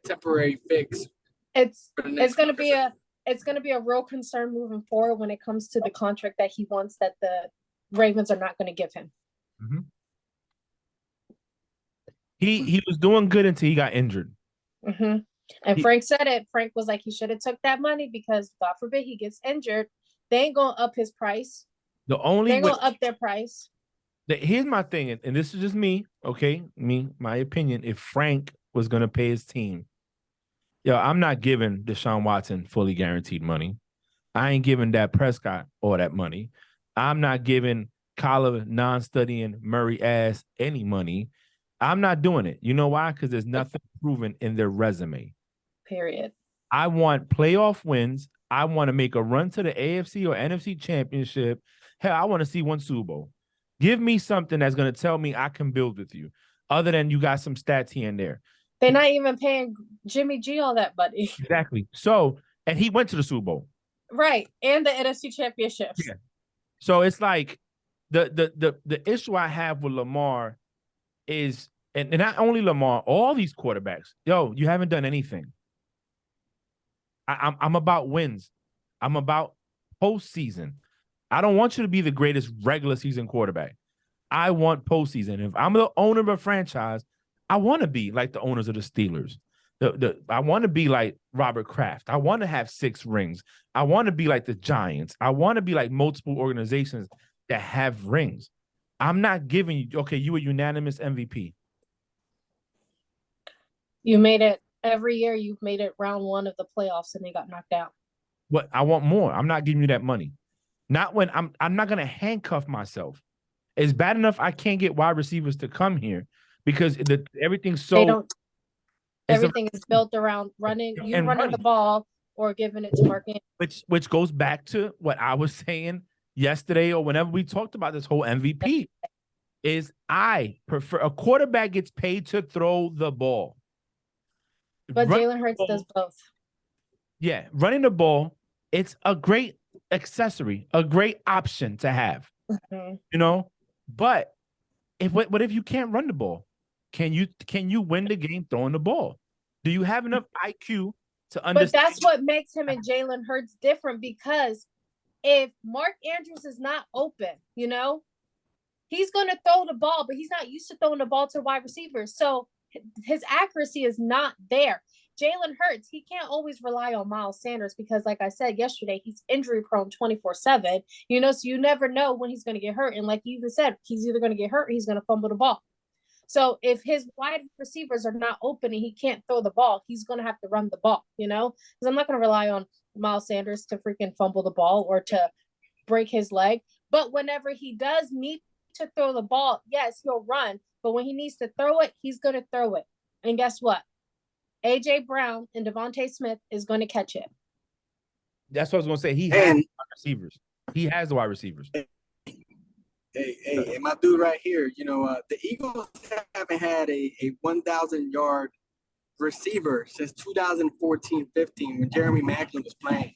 temporary fix? It's going to be a real concern moving forward when it comes to the contract that he wants that the Ravens are not going to give him. Mm-hmm. He was doing good until he got injured. Mm-hmm. And He- Frank said it. Frank was like, he should have took that money because God forbid he gets injured. They ain't gonna up his price. The only They're way. gonna up their price. Here's my thing, and this is just me, okay? My opinion. If Frank was gonna pay his team, I'm not giving Deshaun Watson fully guaranteed money. I ain't giving Dak Prescott all that money. I'm not giving Kyler non-studying Murray ass any money. I'm not doing it. You know why? Because there's nothing proven in their resume. Period. I want playoff wins. I want to make a run to the AFC or NFC championship. Hell, I want to see one Super Bowl. Give me something that's going to tell me I can build with you, other than you got some stats here and there. They're not even paying Jimmy G all that money. Exactly. So, and he went to the Super Bowl. Right. And the NFC championships. Yeah. So it's like the issue I have with Lamar is, and not only Lamar, all these quarterbacks, you haven't done anything. I'm about wins. I'm about postseason. I don't want you to be the greatest regular season quarterback. I want postseason. If I'm the owner of a franchise, I want to be like the owners of the Steelers. I want to be like Robert Kraft. I want to have 6 rings. I want to be like the Giants. I want to be like multiple organizations that have rings. I'm not giving you, okay, you a unanimous MVP. You made it every year. You've made it round 1 of the playoffs and they got knocked out. What I want more. I'm not giving you that money. Not when I'm not gonna handcuff myself. It's bad enough I can't get wide receivers to come here because everything's so. They don't. Everything is built around running the ball or giving it to Mark Andrews. Which goes back to what I was saying yesterday or whenever we talked about this whole MVP. Is I prefer a quarterback gets paid to throw the ball. But Jalen Hurts does both. Yeah, running the ball, it's a great accessory, a great option to have. Mm-hmm. But what if you can't run the ball? Can you win the game throwing the ball? Do you have enough IQ to understand? But that's what makes him and Jalen Hurts different, because if Mark Andrews is not open, he's going to throw the ball, but he's not used to throwing the ball to wide receivers. So his accuracy is not there. Jalen Hurts, he can't always rely on Miles Sanders because, like I said yesterday, he's injury prone 24/7. So you never know when he's going to get hurt. And like you even said, he's either going to get hurt or he's going to fumble the ball. So if his wide receivers are not open and he can't throw the ball, he's going to have to run the ball, because I'm not going to rely on Miles Sanders to freaking fumble the ball or to break his leg. But whenever he does need to throw the ball, yes, he'll run. But when he needs to throw it, he's going to throw it. And guess what? A.J. Brown and Devontae Smith is going to catch it. That's what I was going to say. He has wide receivers. He has the wide receivers. Hey, my dude right here, the Eagles haven't had a 1,000-yard receiver since 2014-15 when Jeremy Maclin was playing.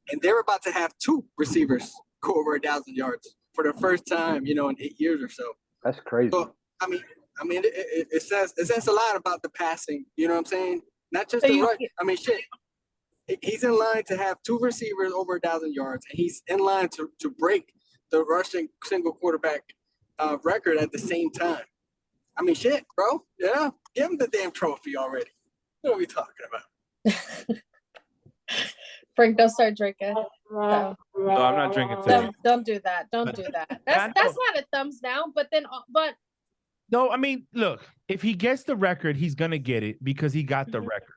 And they're about to have 2 receivers go over 1,000 yards for the first time, in 8 years or so. That's crazy. So, it says a lot about the passing, you know what I'm saying? Not just the run. Shit. He's in line to have 2 receivers over 1,000 yards, and he's in line to break the rushing single quarterback record at the same time. Shit, bro. Yeah, give him the damn trophy already. What are we talking about? Frank, don't start drinking. No, I'm not drinking today. Don't do that. Don't do that. That's not a thumbs down. But no, look, if he gets the record, he's gonna get it because he got the record.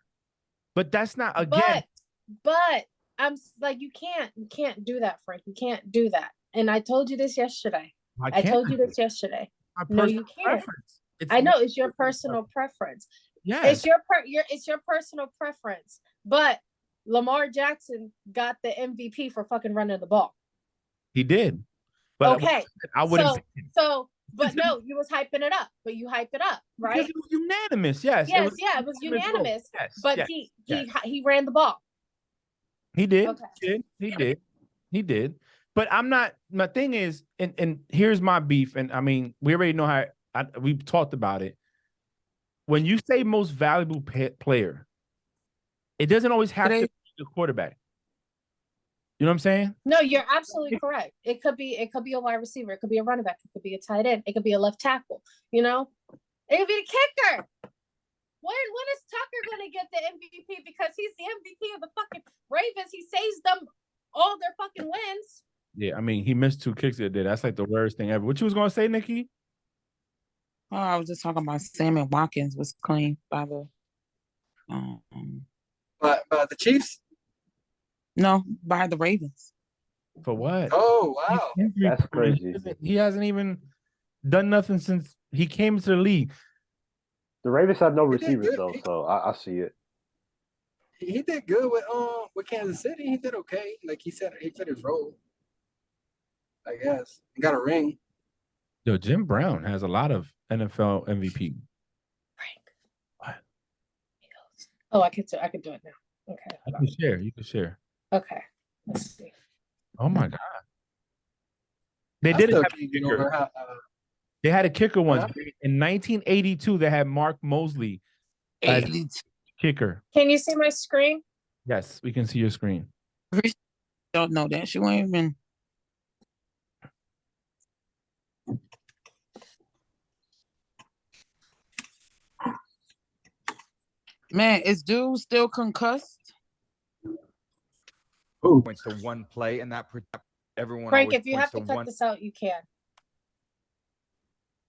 But that's not again. But I'm like, you can't do that, Frank. You can't do that. And I told you this yesterday. I told you this yesterday. No, you can't. I know it's your personal preference. Yeah, it's your personal preference. But Lamar Jackson got the MVP for fucking running the ball. He did. But okay, I wouldn't. But no, you was hyping it up. But you hyped it up, right? Because it was unanimous. Yes. Yes, it was unanimous. Yes, but he ran the ball. He did. Okay. He did. But I'm not. My thing is, and here's my beef. And we already know how we've talked about it. When you say most valuable player, it doesn't always have to be the quarterback. You know what I'm saying? No, you're absolutely correct. It could be a wide receiver. It could be a running back. It could be a tight end. It could be a left tackle. It could be a kicker. When is Tucker gonna get the MVP? Because he's the MVP of the fucking Ravens. He saves them all their fucking wins. Yeah, I mean, he missed 2 kicks that day. That's like the worst thing ever. What you was gonna say, Nikki? Oh, I was just talking about Sammy Watkins was claimed by the By the Chiefs? no, by the Ravens. For what? Oh, wow. That's crazy. He hasn't even done nothing since he came into the league. The Ravens have no He did receivers good. though, so I see it. He did good with Kansas City. He did okay. Like he said, he fit his role. I guess he got a ring. Yo, Jim Brown has a lot of NFL MVP. Frank. What? Oh, I could do it now. Okay. You can share. You can share. Okay. Let's see. Oh my God. They I did still have can't a get kicker. over how. They had a kicker once. Huh? In 1982, they had Mark Mosley as 82. kicker. Can you see my screen? Yes, we can see your screen. Don't know that. She won't even. Man, is dude still concussed? Ooh. Points to one play, and that everyone Frank, always if you points have to cut one. this out, you can.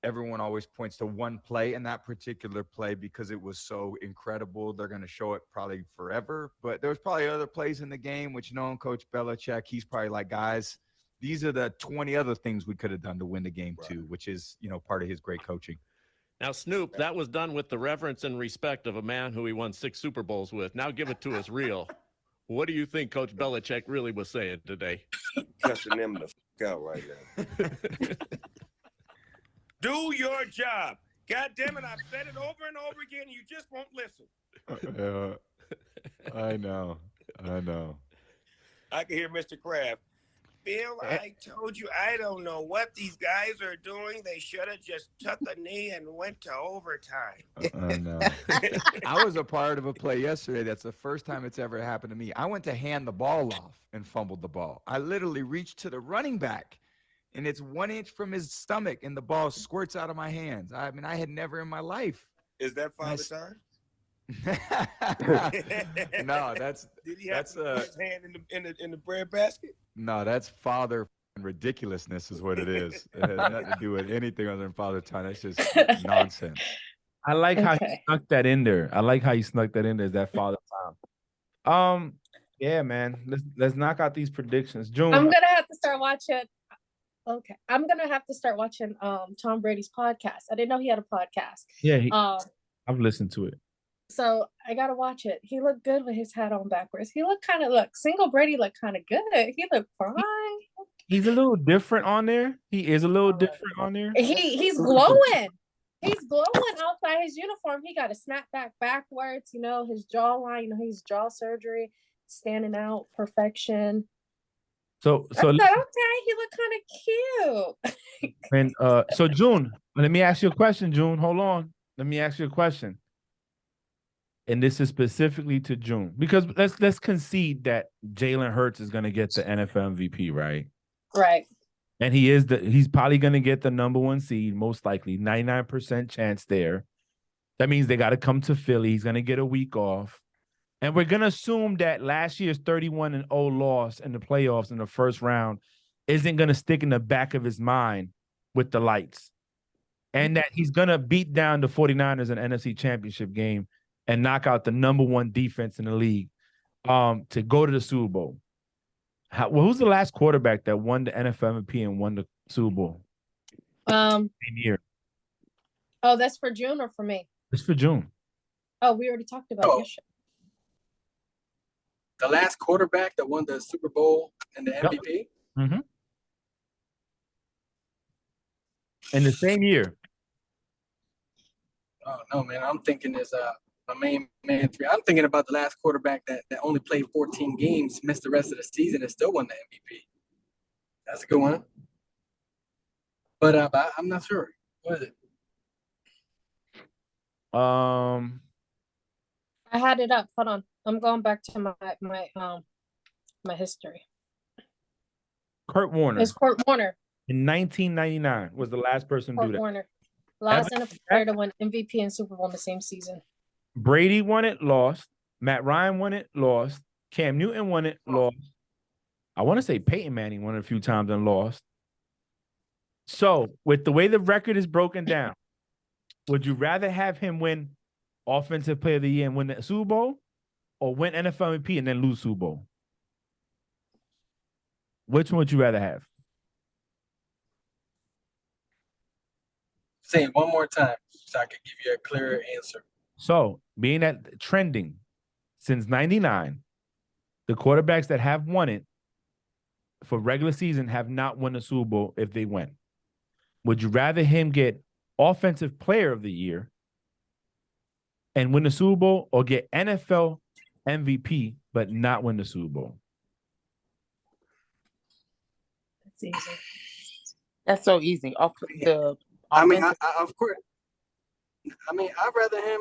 Everyone always points to one play in that particular play because it was so incredible. They're going to show it probably forever. But there was probably other plays in the game, which knowing Coach Belichick, he's probably like, guys, these are the 20 other things we could have done to win the game too, which is, part of his great coaching. Now, Snoop, that was done with the reverence and respect of a man who he won 6 Super Bowls with. Now give it to us real. What do you think Coach Belichick really was saying today? Cussing them the fuck out right now. Do your job. God damn it, I've said it over and over again. You just won't listen. I know. I can hear Mr. Kraft. Bill, I told you, I don't know what these guys are doing. They should have just took a knee and went to overtime. I know. I was a part of a play yesterday. That's the first time it's ever happened to me. I went to hand the ball off and fumbled the ball. I literally reached to the running back, and it's 1 inch from his stomach, and the ball squirts out of my hands. I mean, I had never in my life. Is that Father Time? No, that's Did he have to put his hand in the bread basket? No, that's father ridiculousness is what it is. It has nothing to do with anything other than father time. That's just nonsense. I like how he snuck that in there. Is that father time. Yeah, man. Let's knock out these predictions. June. I'm gonna have to start watching. Okay, I'm gonna have to start watching Tom Brady's podcast. I didn't know he had a podcast. Yeah, I've listened to it. So I gotta watch it. He looked good with his hat on backwards. He looked single Brady looked kind of good. He looked fine. He's a little different on there. He is a little different on there. He's glowing. He's glowing outside his uniform. He got a snapback backwards. His jawline. His jaw surgery, standing out, perfection. So he looked kind of cute. And so June, let me ask you a question. June, hold on. Let me ask you a question. And this is specifically to June, because let's concede that Jalen Hurts is going to get the NFL MVP, right? Right. And he's probably going to get the number 1 seed, most likely, 99% chance there. That means they got to come to Philly. He's going to get a week off. And we're going to assume that last year's 31-0 loss in the playoffs in the first round isn't going to stick in the back of his mind with the lights. And that he's going to beat down the 49ers in an NFC Championship game and knock out the number 1 defense in the league to go to the Super Bowl. Who's the last quarterback that won the NFL MVP and won the Super Bowl? Same year. Oh, that's for June or for me? It's for June. Oh, we already talked about your show. The last quarterback that won the Super Bowl and the MVP? Mm-hmm. In the same year. Oh, no, man. I'm thinking is my main man 3. I'm thinking about the last quarterback that only played 14 games, missed the rest of the season, and still won the MVP. That's a good one. But I'm not sure. What is it? I had it up. Hold on. I'm going back to my history. Kurt Warner. It's Kurt Warner. In 1999 was the last person to do Kurt that. Warner. Last NFL player to win MVP and Super Bowl in the same season. Brady won it, lost. Matt Ryan won it, lost. Cam Newton won it, lost. I want to say Peyton Manning won it a few times and lost. So, with the way the record is broken down, would you rather have him win Offensive Player of the Year and win the Super Bowl, or win NFL MVP and then lose Super Bowl? Which one would you rather have? Say it one more time so I can give you a clearer answer. So, being that trending since 99, the quarterbacks that have won it for regular season have not won the Super Bowl if they win. Would you rather him get Offensive Player of the Year and win the Super Bowl, or get NFL MVP but not win the Super Bowl? That's easy. That's so easy. Off the. I mean, of course. I mean, I'd rather him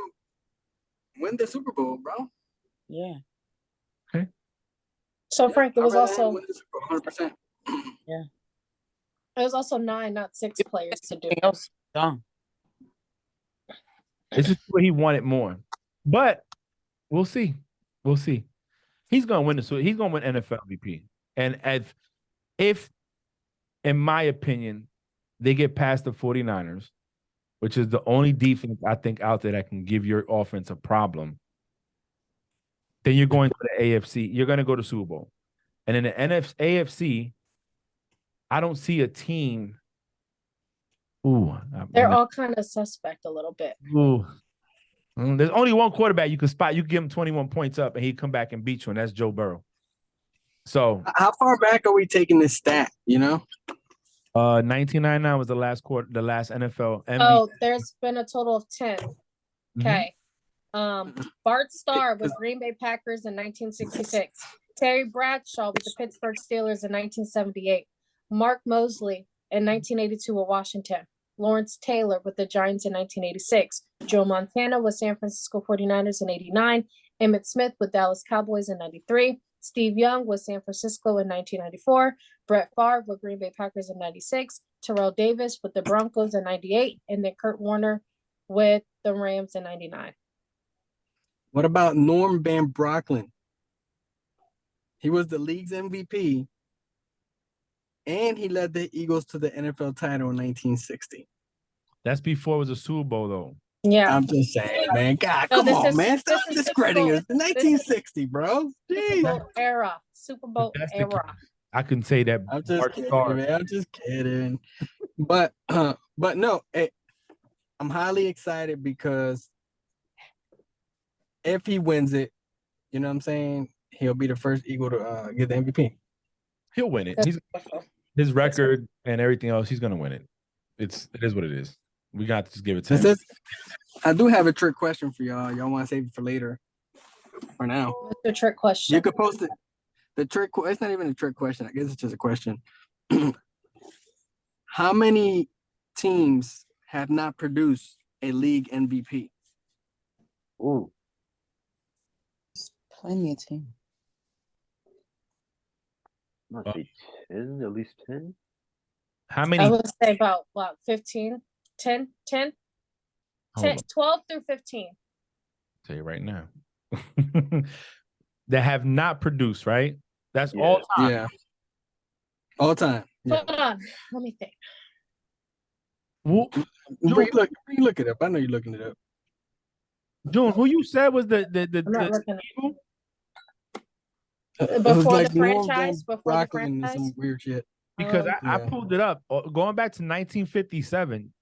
win the Super Bowl, bro. Yeah. So Frank, it was also 100%. Yeah. It was also 9, not 6 players to do. Else done. This is where he wanted more, but we'll see. We'll see. He's gonna win this. He's gonna win NFL MVP, and if, in my opinion, they get past the 49ers, which is the only defense I think out there that can give your offense a problem, then you're going to the AFC. You're going to go to Super Bowl. And in the AFC, I don't see a team. They're all kind of suspect a little bit. There's only one quarterback you can spot. You can give him 21 points up, and he'd come back and beat you, and that's Joe Burrow. So, how far back are we taking this stat? 1999 was the last NFL MVP. Oh, there's been a total of 10. Mm-hmm. Okay. Bart Starr with Green Bay Packers in 1966. Terry Bradshaw with the Pittsburgh Steelers in 1978. Mark Mosley in 1982 with Washington. Lawrence Taylor with the Giants in 1986. Joe Montana with San Francisco 49ers in 89. Emmitt Smith with Dallas Cowboys in 93. Steve Young with San Francisco in 1994. Brett Favre with Green Bay Packers in 96. Terrell Davis with the Broncos in 98. And then Kurt Warner with the Rams in 99. What about Norm Van Brocklin? He was the league's MVP, and he led the Eagles to the NFL title in 1960. That's before it was a Super Bowl, though. Yeah. I'm just saying, man. God, come on, man. Stop discrediting us. 1960, bro. Jeez. Super Bowl era. I can say that. I'm just kidding, man. I'm just kidding. But no, I'm highly excited because if he wins it, you know what I'm saying, he'll be the first Eagle to get the MVP. He'll win it. His record and everything else, he's gonna win it. It is what it is. We got to just give it to him. I do have a trick question for y'all. Y'all want to save it for later? For now. What's the trick question? You could post it. The trick. It's not even a trick question. I guess it's just a question. How many teams have not produced a league MVP? Ooh. Plenty of teams. Must be 10, at least 10. How many? I would say about 15, 10, 10, 12 through 15. I'll tell you right now. That have not produced, right? That's all time. Yeah. All time. Yeah. Hold on. Let me think. Look it up. I know you're looking it up. June, who you said was the I'm not looking Eagle? Before the franchise? Before the franchise? Some weird shit. Because I pulled it up. Going back to 1957,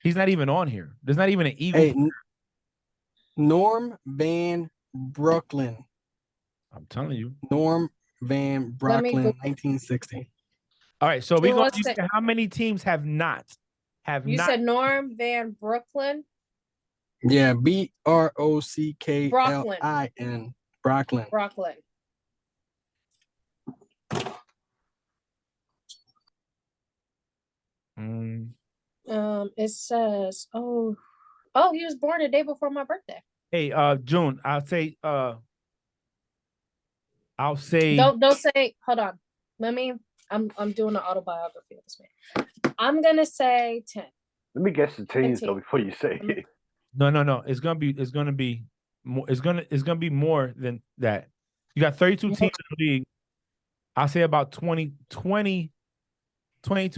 he's not even on here. There's not even an Eagle. Hey, Norm Van Brocklin. I'm telling you. Norm Van Brocklin, 1960. All right, so we're going to say how many teams have not? You said Norm Van Brocklin? Yeah, Brocklin. Brocklin. Brocklin. It says, he was born the day before my birthday. Hey, June, I'll say don't say, hold on. I'm doing an autobiography of this man. I'm gonna say 10. Let me guess the teams though before you say it. No. It's gonna be more. It's gonna be more than that. You got 32 teams in the league. I'll say about 22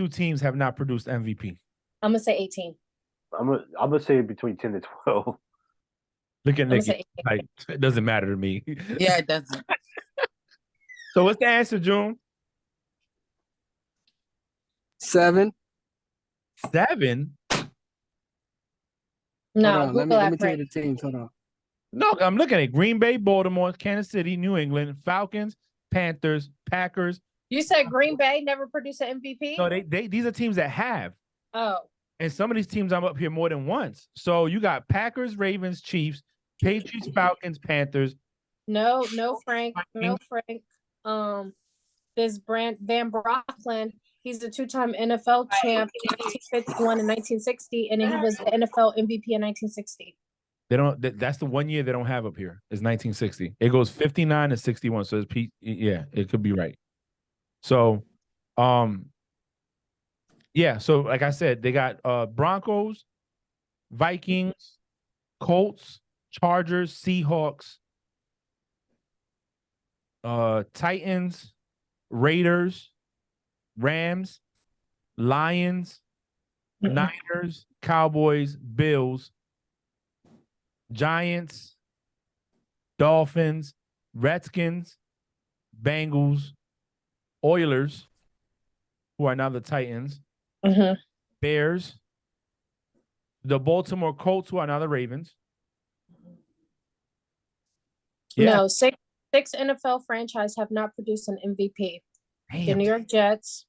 teams have not produced MVP. I'm gonna say 18. I'm gonna say between 10 and 12. Look at I'm gonna Nikki. say 18. Like, it doesn't matter to me. Yeah, it doesn't. So what's the answer, June? 7. 7? No, Hold on, Google let me that tell you Frank. the teams. Hold on. No, I'm looking at Green Bay, Baltimore, Kansas City, New England, Falcons, Panthers, Packers. You said Green Bay never produced an MVP? No, these are teams that have. Oh. And some of these teams I'm up here more than once. So you got Packers, Ravens, Chiefs, Patriots, Falcons, Panthers. No, Frank. No, Frank. This Van Brocklin, he's a 2-time NFL champ in 1951 and 1960, and then he was the NFL MVP in 1960. They don't. That's the 1 year they don't have up here. Is 1960. It goes 59 and 61. So it's yeah, it could be right. So, yeah. So like I said, they got Broncos, Vikings, Colts, Chargers, Seahawks, Titans, Raiders, Rams, Lions, Niners, Cowboys, Bills, Giants, Dolphins, Redskins, Bengals, Oilers, who are now the Titans, Bears, the Baltimore Colts, who are now the Ravens. Yeah. No, six NFL franchise have not produced an MVP. Damn. The New York Jets,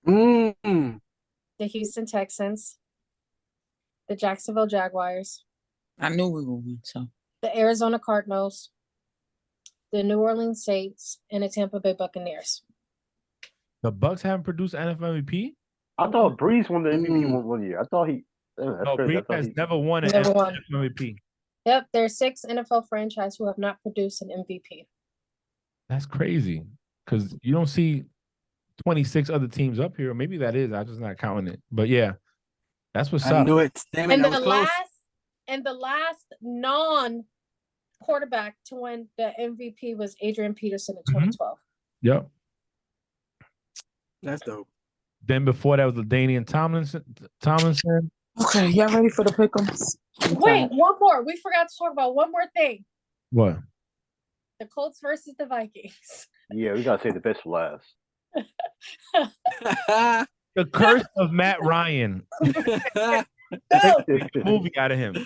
Mm. the Houston Texans, the Jacksonville Jaguars, I knew we were win, so. the Arizona Cardinals, the New Orleans Saints, and the Tampa Bay Buccaneers. The Bucks haven't produced NFL MVP? I thought Breeze won the MVP one year. I thought he. That's No, crazy. Brees has never won an Never won. MVP. Yep, there are 6 NFL franchise who have not produced an MVP. That's crazy because you don't see 26 other teams up here. Maybe that is. I'm just not counting it. But yeah, that's what's I up. knew it. Damn it, And that was close. the last non-quarterback to win the MVP was Adrian Peterson in 2012. Yep. That's dope. Then before that was LaDainian Tomlinson. Okay, y'all ready for the pick'ems? Wait, one more. We forgot to talk about one more thing. What? The Colts versus the Vikings. Yeah, we gotta say the best for last. The curse of Matt Ryan. No, Movie out of him.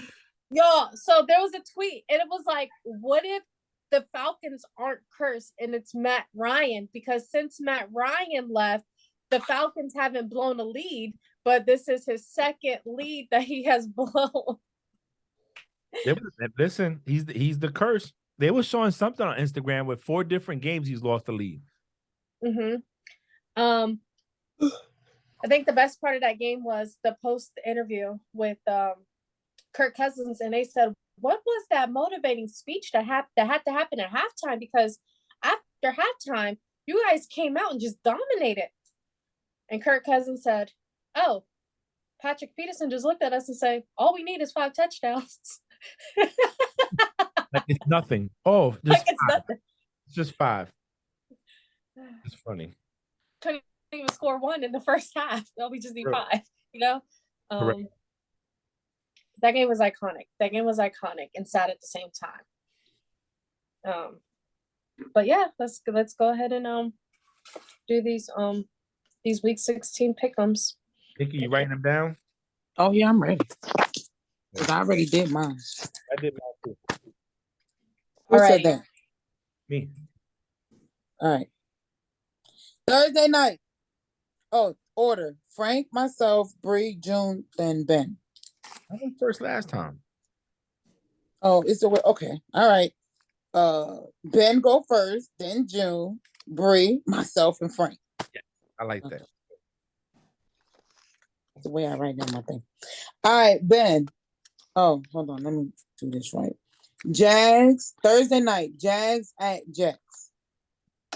y'all. So there was a tweet, and it was like, what if the Falcons aren't cursed and it's Matt Ryan? Because since Matt Ryan left, the Falcons haven't blown a lead, but this is his second lead that he has blown. Listen, he's the curse. They were showing something on Instagram with 4 different games he's lost the lead. I think the best part of that game was the post interview with Kirk Cousins, and they said, what was that motivating speech that had to happen at halftime? Because after halftime, you guys came out and just dominated. And Kirk Cousins said, oh, Patrick Peterson just looked at us and said, all we need is 5 touchdowns. Like it's nothing. Oh, just Like it's 5. nothing. It's just 5. It's funny. Couldn't even score 1 in the first half. No, we just need Correct. 5, you know? Correct. That game was iconic. That game was iconic and sad at the same time. But yeah, let's go ahead and do these week 16 pick'ems. Nikki, you writing them down? Oh, yeah, I'm ready. Because I already did mine. I did mine too. Who All right. said that? Me. All right. Thursday night. Oh, order. Frank, myself, Bree, June, then Ben. I went first last time. Oh, it's the way. Okay. All right. Ben go first, then June, Bree, myself, and Frank. I like that. That's the way I write down my thing. All right, Ben. Oh, hold on. Let me do this right. Jags, Thursday night. Jags at Jets.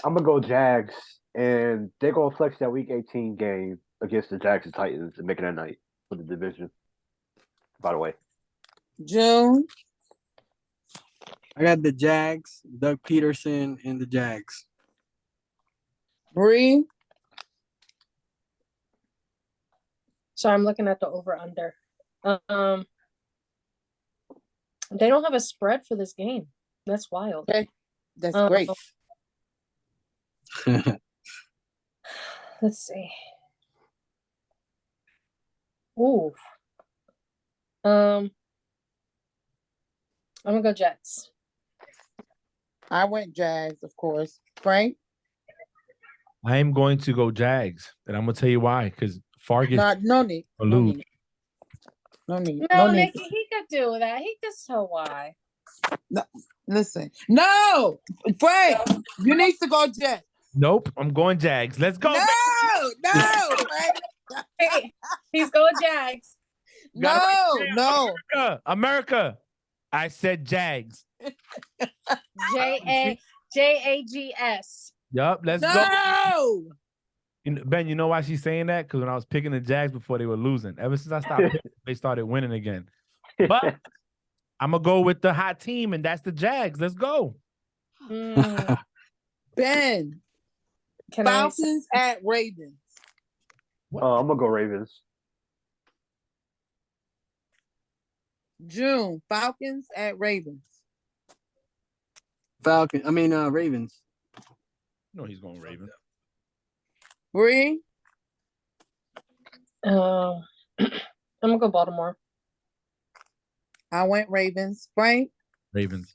I'm gonna go Jags, and they're gonna flex that Week 18 game against the Jags and Titans and make it a night for the division. By the way, June. I got the Jags, Doug Peterson, and the Jags. Bree. So I'm looking at the over/under. They don't have a spread for this game. That's wild. Okay. That's great. Let's see. Ooh. I'm gonna go Jets. I went Jags, of course. Frank. I am going to go Jags, and I'm gonna tell you why. Because Fargus No need. No lose. need. No need. No, No need. Nikki, he could do that. He could tell why. No, listen. No, Frank. You need to go Jets. Nope, I'm going Jags. Let's go. No, Frank. Hey, he's going Jags. No. America. I said Jags. Jags. Yup, let's go. No. Ben, you know why she's saying that? Because when I was picking the Jags before they were losing, ever since I stopped picking, they started winning again. But I'm gonna go with the hot team, and that's the Jags. Let's go. Ben. Falcons at Ravens. I'm gonna go Ravens. June. Falcons at Ravens. Ravens. No, he's going Ravens. Bree. I'm gonna go Baltimore. I went Ravens. Frank. Ravens.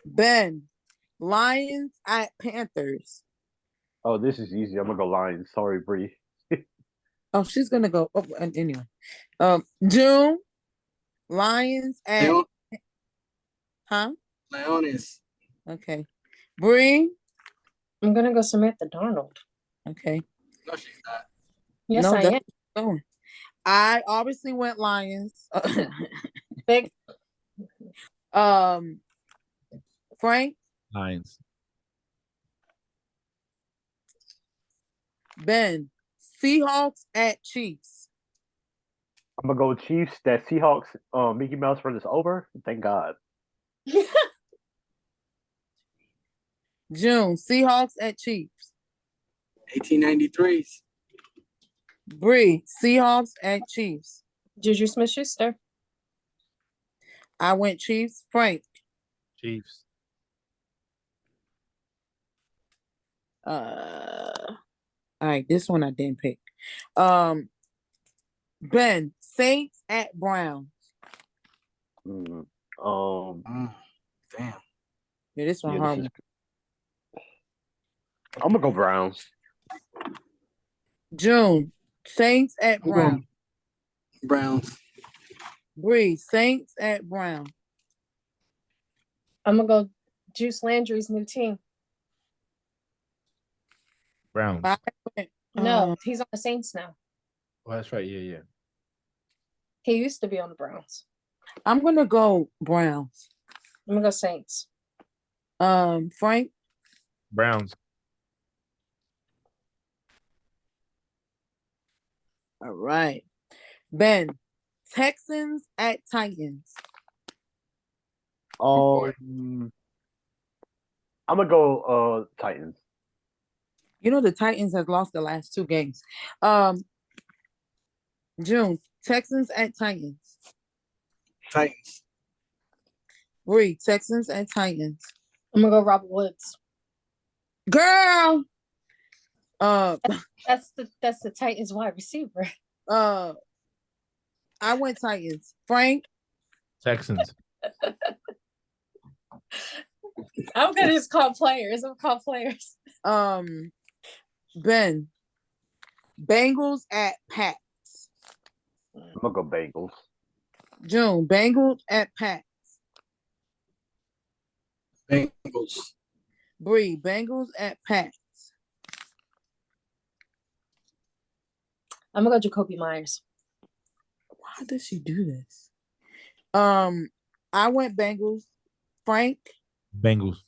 Ben. Lions at Panthers. Oh, this is easy. I'm gonna go Lions. Sorry, Bree. Oh, she's gonna go. Oh, and anyway. June. Lions at Leones. Okay. Bree. I'm gonna go Samantha Darnold. Okay. No, she's not. Yes, No, I that's am. going. I obviously went Lions. Big. Frank. Lions. Ben. Seahawks at Chiefs. I'm gonna go Chiefs. That Seahawks Mickey Mouse run is over. Thank God. June. Seahawks at Chiefs. 1893s. Bree. Seahawks at Chiefs. Juju Smith-Schuster. I went Chiefs. Frank. Chiefs. All right, this one I didn't pick. Ben. Saints at Browns. Damn. Yeah, this one Yeah, hard. I'm gonna go Browns. June. Saints at I'm going Browns. Browns. Bree. Saints at Browns. I'm gonna go Juice Landry's new team. Browns. No, he's on the Saints now. Oh, that's right. Yeah. He used to be on the Browns. I'm gonna go Browns. I'm gonna go Saints. Frank. Browns. All right. Ben. Texans at Titans. I'm gonna go Titans. You know the Titans has lost the last 2 games. June. Texans at Titans. Titans. Bree. Texans at Titans. I'm gonna go Robert Woods. Girl. That's the Titans wide receiver. I went Titans. Frank. Texans. I'm gonna just call players. Ben. Bengals at Pats. I'm gonna go Bengals. June. Bengals at Pats. Bengals. Bree. Bengals at Pats. I'm gonna go Jacoby Myers. Why does she do this? I went Bengals. Frank. Bengals.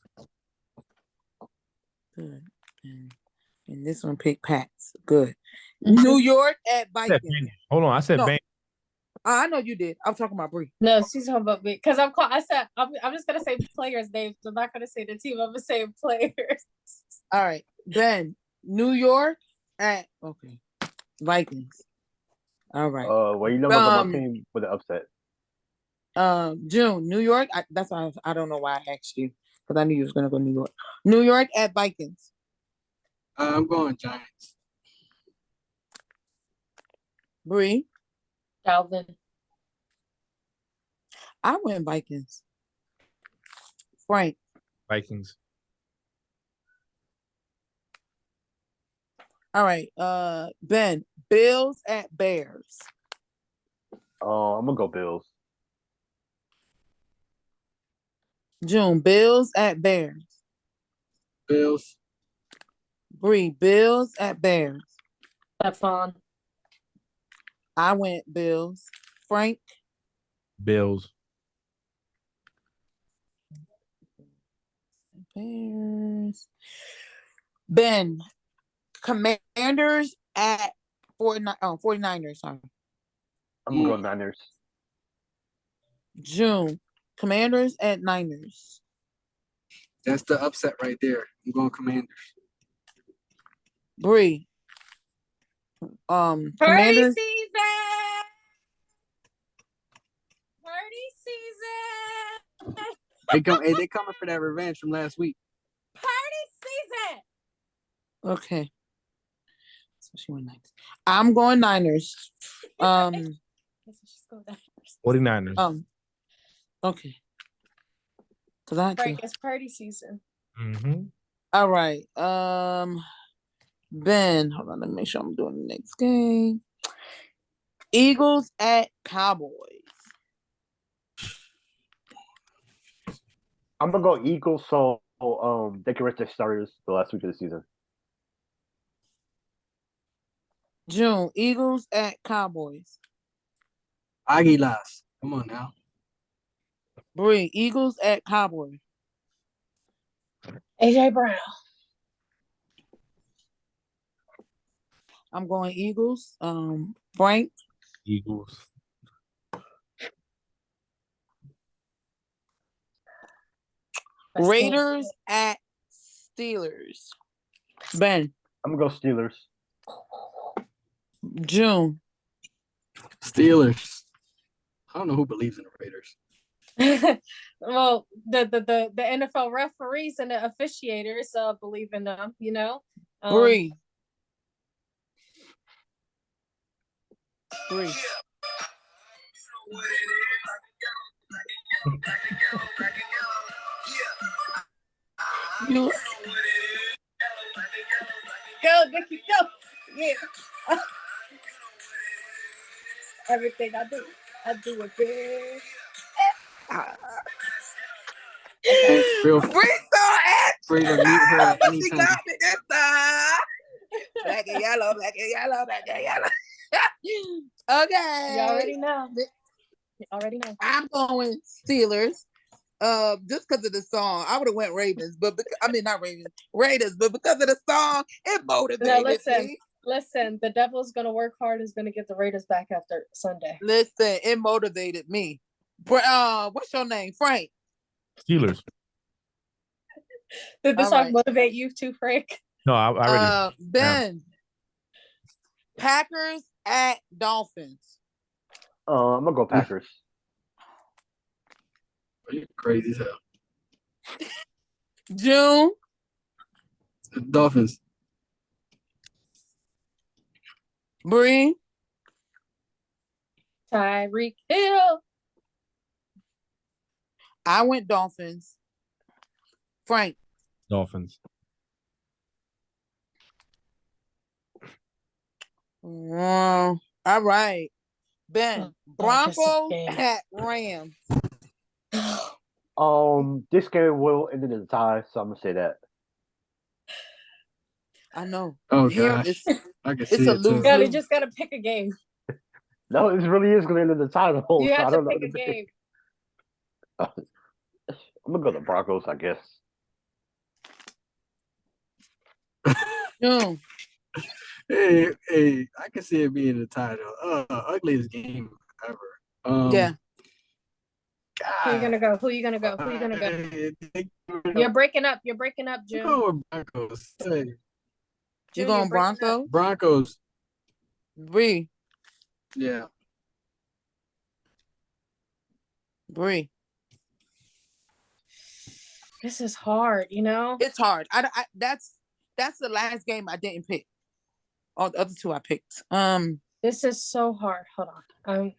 Good. And this one picked Pats. Good. New York at Vikings. Hold on. I said No. Bengals. I know you did. I'm talking about Bree. No, she's talking about me because I said I'm just gonna say players' names. I'm not gonna say the team. I'm gonna say players. All right, Ben. New York at Vikings. All right. Well, you know about my team with the upset. June, New York. That's why I don't know why I asked you because I knew you was gonna go New York. New York at Vikings. I'm going Giants. Bree. Calvin. I went Vikings. Frank. Vikings. All right. Ben. Bills at Bears. I'm gonna go Bills. June. Bills at Bears. Bills. Bree. Bills at Bears. Stephon. I went Bills. Frank. Bills. Bears. Ben. Commanders at 49ers. Sorry. I'm gonna go Niners. June. Commanders at Niners. That's the upset right there. I'm going Commanders. Bree. Party Commanders. season. Party season. They coming for that revenge from last week. Party season. Okay. So she went Niners. I'm going Niners. 49ers. Okay. Cause I Frank, it's party season. Mm-hmm. All right. Ben, hold on. Let me make sure I'm doing the next game. Eagles at Cowboys. I'm gonna go Eagles, so they can rest their starters the last week of the season. June, Eagles at Cowboys. Aguilas. Come on now. Bree, Eagles at Cowboys. AJ Brown. I'm going Eagles. Frank. Eagles. Raiders at Steelers. Ben. I'm gonna go Steelers. June. Steelers. I don't know who believes in the Raiders. Well, the NFL referees and the officiators believe in them, you know. Bree. You. Go, Nikki, go. Yeah. Everything I do it big. Real Bree saw it. free to mute her at any She time. got me this time. Black and yellow, black and yellow, black and yellow. Okay. You already know. You already know. I'm going Steelers. Just because of the song, I would have went Ravens, but not Ravens, Raiders, but because of the song, it motivated me. Listen, the devil's gonna work hard, is gonna get the Raiders back after Sunday. Listen, it motivated me. What's your name? Frank. Steelers. Did this song motivate you too, Frank? No, I already. Ben. Packers at Dolphins. I'm gonna go Packers. You're crazy as hell. June. Dolphins. Bree. Tyreek Hill. I went Dolphins. Frank. Dolphins. All right. Ben. Broncos at Rams. This game will end in a tie, so I'm gonna say that. I know. Oh Here gosh, I can see it's a it too. loser. Yeah, you just gotta pick a game. No, it really is gonna end in the tie though. You So have I to don't know. pick a game. I'm gonna go the Broncos, I guess. June. Hey, I can see it being a tie though. Ugliest game ever. Yeah. Who you gonna go? Who you gonna go? Who you gonna go? You're breaking up. You're breaking up, June. Go with Broncos. Hey, You June, going you're breaking up. Broncos? Broncos. Bree. Yeah. Bree. This is hard, you know. It's hard. That's the last game I didn't pick. All the other two I picked. This is so hard. Hold on.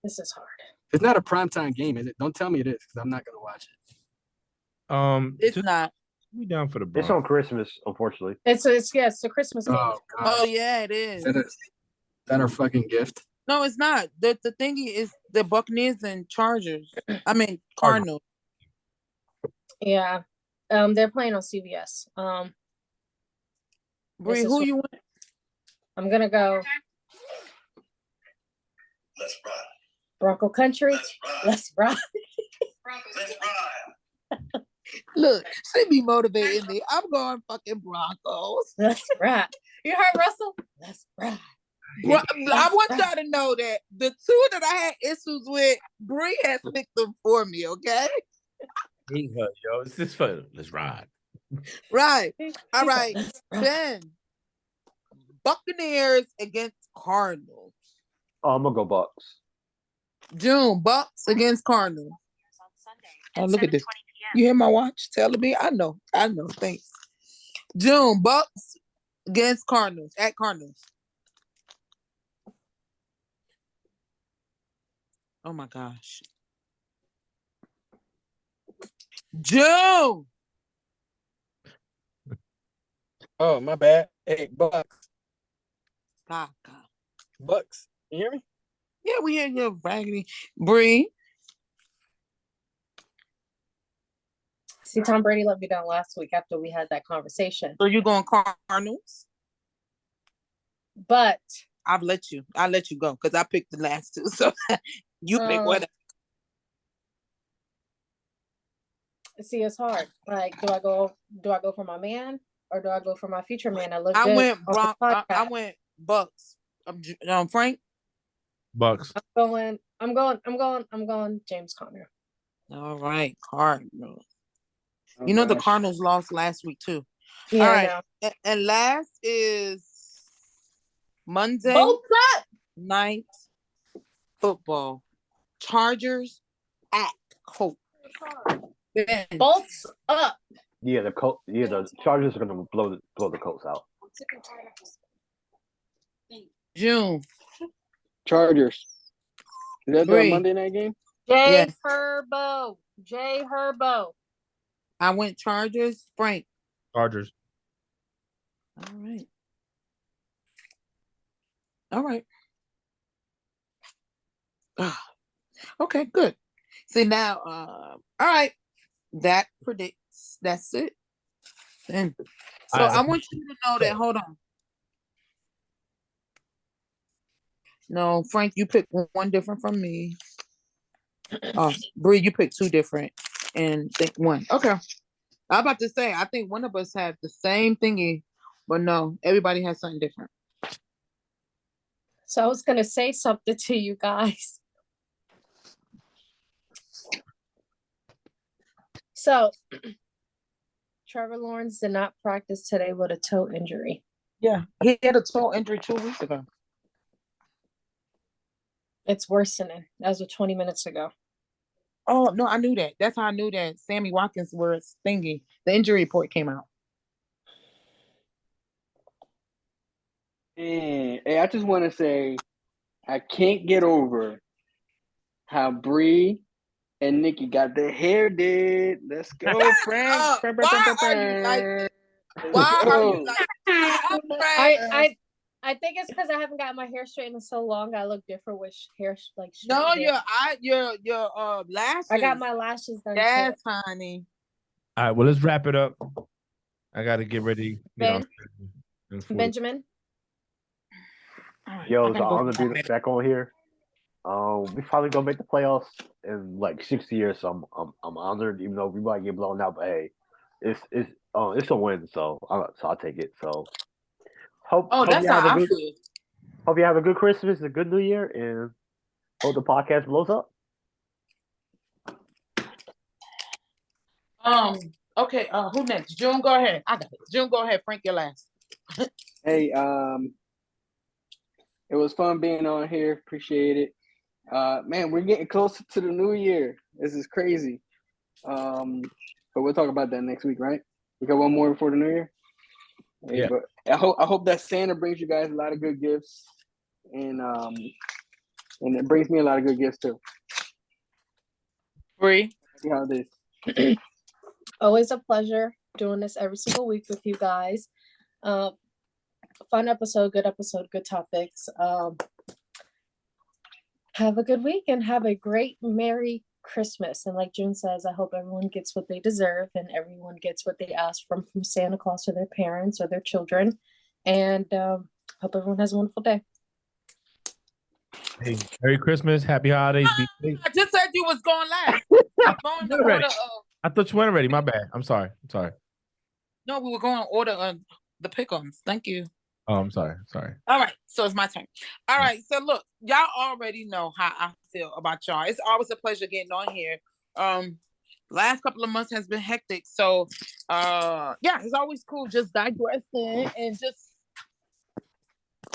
This is hard. It's not a primetime game, is it? Don't tell me it is, because I'm not gonna watch it. It's just not. be down for the It's Broncos. on Christmas, unfortunately. It's the Christmas game. Oh, Oh God. yeah, it is. Is that our fucking gift? No, it's not. The thingy is the Buccaneers and Chargers. I mean Cardinals. Yeah. They're playing on CBS. Bree, this is who what- you want? I'm gonna go Let's ride. Bronco Country. Let's ride. Let's ride. Let's ride. Look, she be motivating me. I'm going fucking Broncos. Let's ride. You heard Russell? Let's ride. I want y'all to know that the two that I had issues with, Bree has picked them for me, okay? Yo, it's this fun. Let's ride. Right. All right. Let's ride. Then Buccaneers against Cardinals. Oh, I'm gonna go Bucks. June, Bucks against Cardinals. Oh, look at this. You hear my watch telling me? I know. Thanks. June, Bucks against Cardinals at Cardinals. Oh my gosh. June. Oh, my bad. Hey, Bucks. God. Bucks. You hear me? Yeah, we hear you, raggedy. Bree. See, Tom Brady let me down last week after we had that conversation. So you going Cardinals? But I'll let you go because I picked the last two. So you pick one. see, it's hard. Like, do I go for my man or do I go for my future man? I look I good went on the podcast. I went Bucks. Frank. Bucks. I'm going James Conner. All right, Cardinals. You know the Cardinals lost last week too. Yeah, All I right, know. and last is Monday Bolts up. night football. Chargers at Colts. Bolts up. Yeah, the Chargers are gonna blow the Colts out. June. Chargers. Is that the Bree. Monday night game? Jay Yes. Herbo. I went Chargers. Frank. Chargers. All right. Okay, good. See now, all right. That predicts. That's it. Then, so I want you to know that. Hold on. No, Frank, you picked one different from me. Bree, you picked two different, and think one. Okay. I'm about to say, I think one of us had the same thingy, but no, everybody has something different. So I was gonna say something to you guys. So Trevor Lawrence did not practice today with a toe injury. Yeah, he had a toe injury 2 weeks ago. It's worsening as of 20 minutes ago. Oh no, I knew that. That's how I knew that Sammy Watkins was thingy. The injury report came out. Hey, I just want to say, I can't get over how Bree and Nikki got their hair did. Let's go, Frank. Why are you like this? Why are you like this? I think it's because I haven't got my hair straightened in so long. I look different with hair like No, straight hair. your lashes. I got my lashes done. Yes, too. honey. All right, well, let's wrap it up. I got to get ready. Benjamin. Yo, it's an honor to be back on here. We probably gonna make the playoffs in like 60 years, so I'm honored, even though we might get blown out. But hey, it's a win, so I'll take it. So hope That's you have how a I good feel. hope you have a good Christmas, a good New Year, and Hope the podcast blows up. Okay. Who next? June, go ahead. I got it. June, go ahead. Frank, your last. Hey, it was fun being on here. Appreciate it. Man, we're getting closer to the new year. This is crazy. But we'll talk about that next week, right? We got one more before the new year. Hey, Yeah. but I hope that Santa brings you guys a lot of good gifts, and it brings me a lot of good gifts too. Free. See how it is. Always a pleasure doing this every single week with you guys. Fun episode, good topics. Have a good week and have a great Merry Christmas. And like June says, I hope everyone gets what they deserve and everyone gets what they asked from Santa Claus or their parents or their children. And hope everyone has a wonderful day. Hey, Merry Christmas, Happy Holidays. Be safe. I just said you was going last. Going in order of, I thought you went already. My bad. I'm sorry. no, we were going in order of the pick-ons. Thank you. Oh, I'm sorry. All right, so it's my turn. All right, so look, y'all already know how I feel about y'all. It's always a pleasure getting on here. Last couple of months has been hectic, so yeah, it's always cool just digressing and just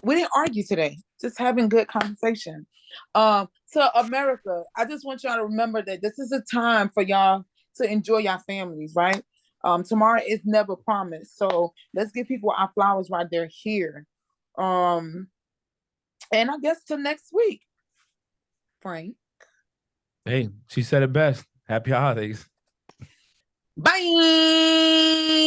we didn't argue today, just having good conversation. To America, I just want y'all to remember that this is a time for y'all to enjoy your families, right? Tomorrow is never promised. So let's give people our flowers while they're here. And I guess till next week, Frank. Hey, she said it best. Happy holidays. Bye.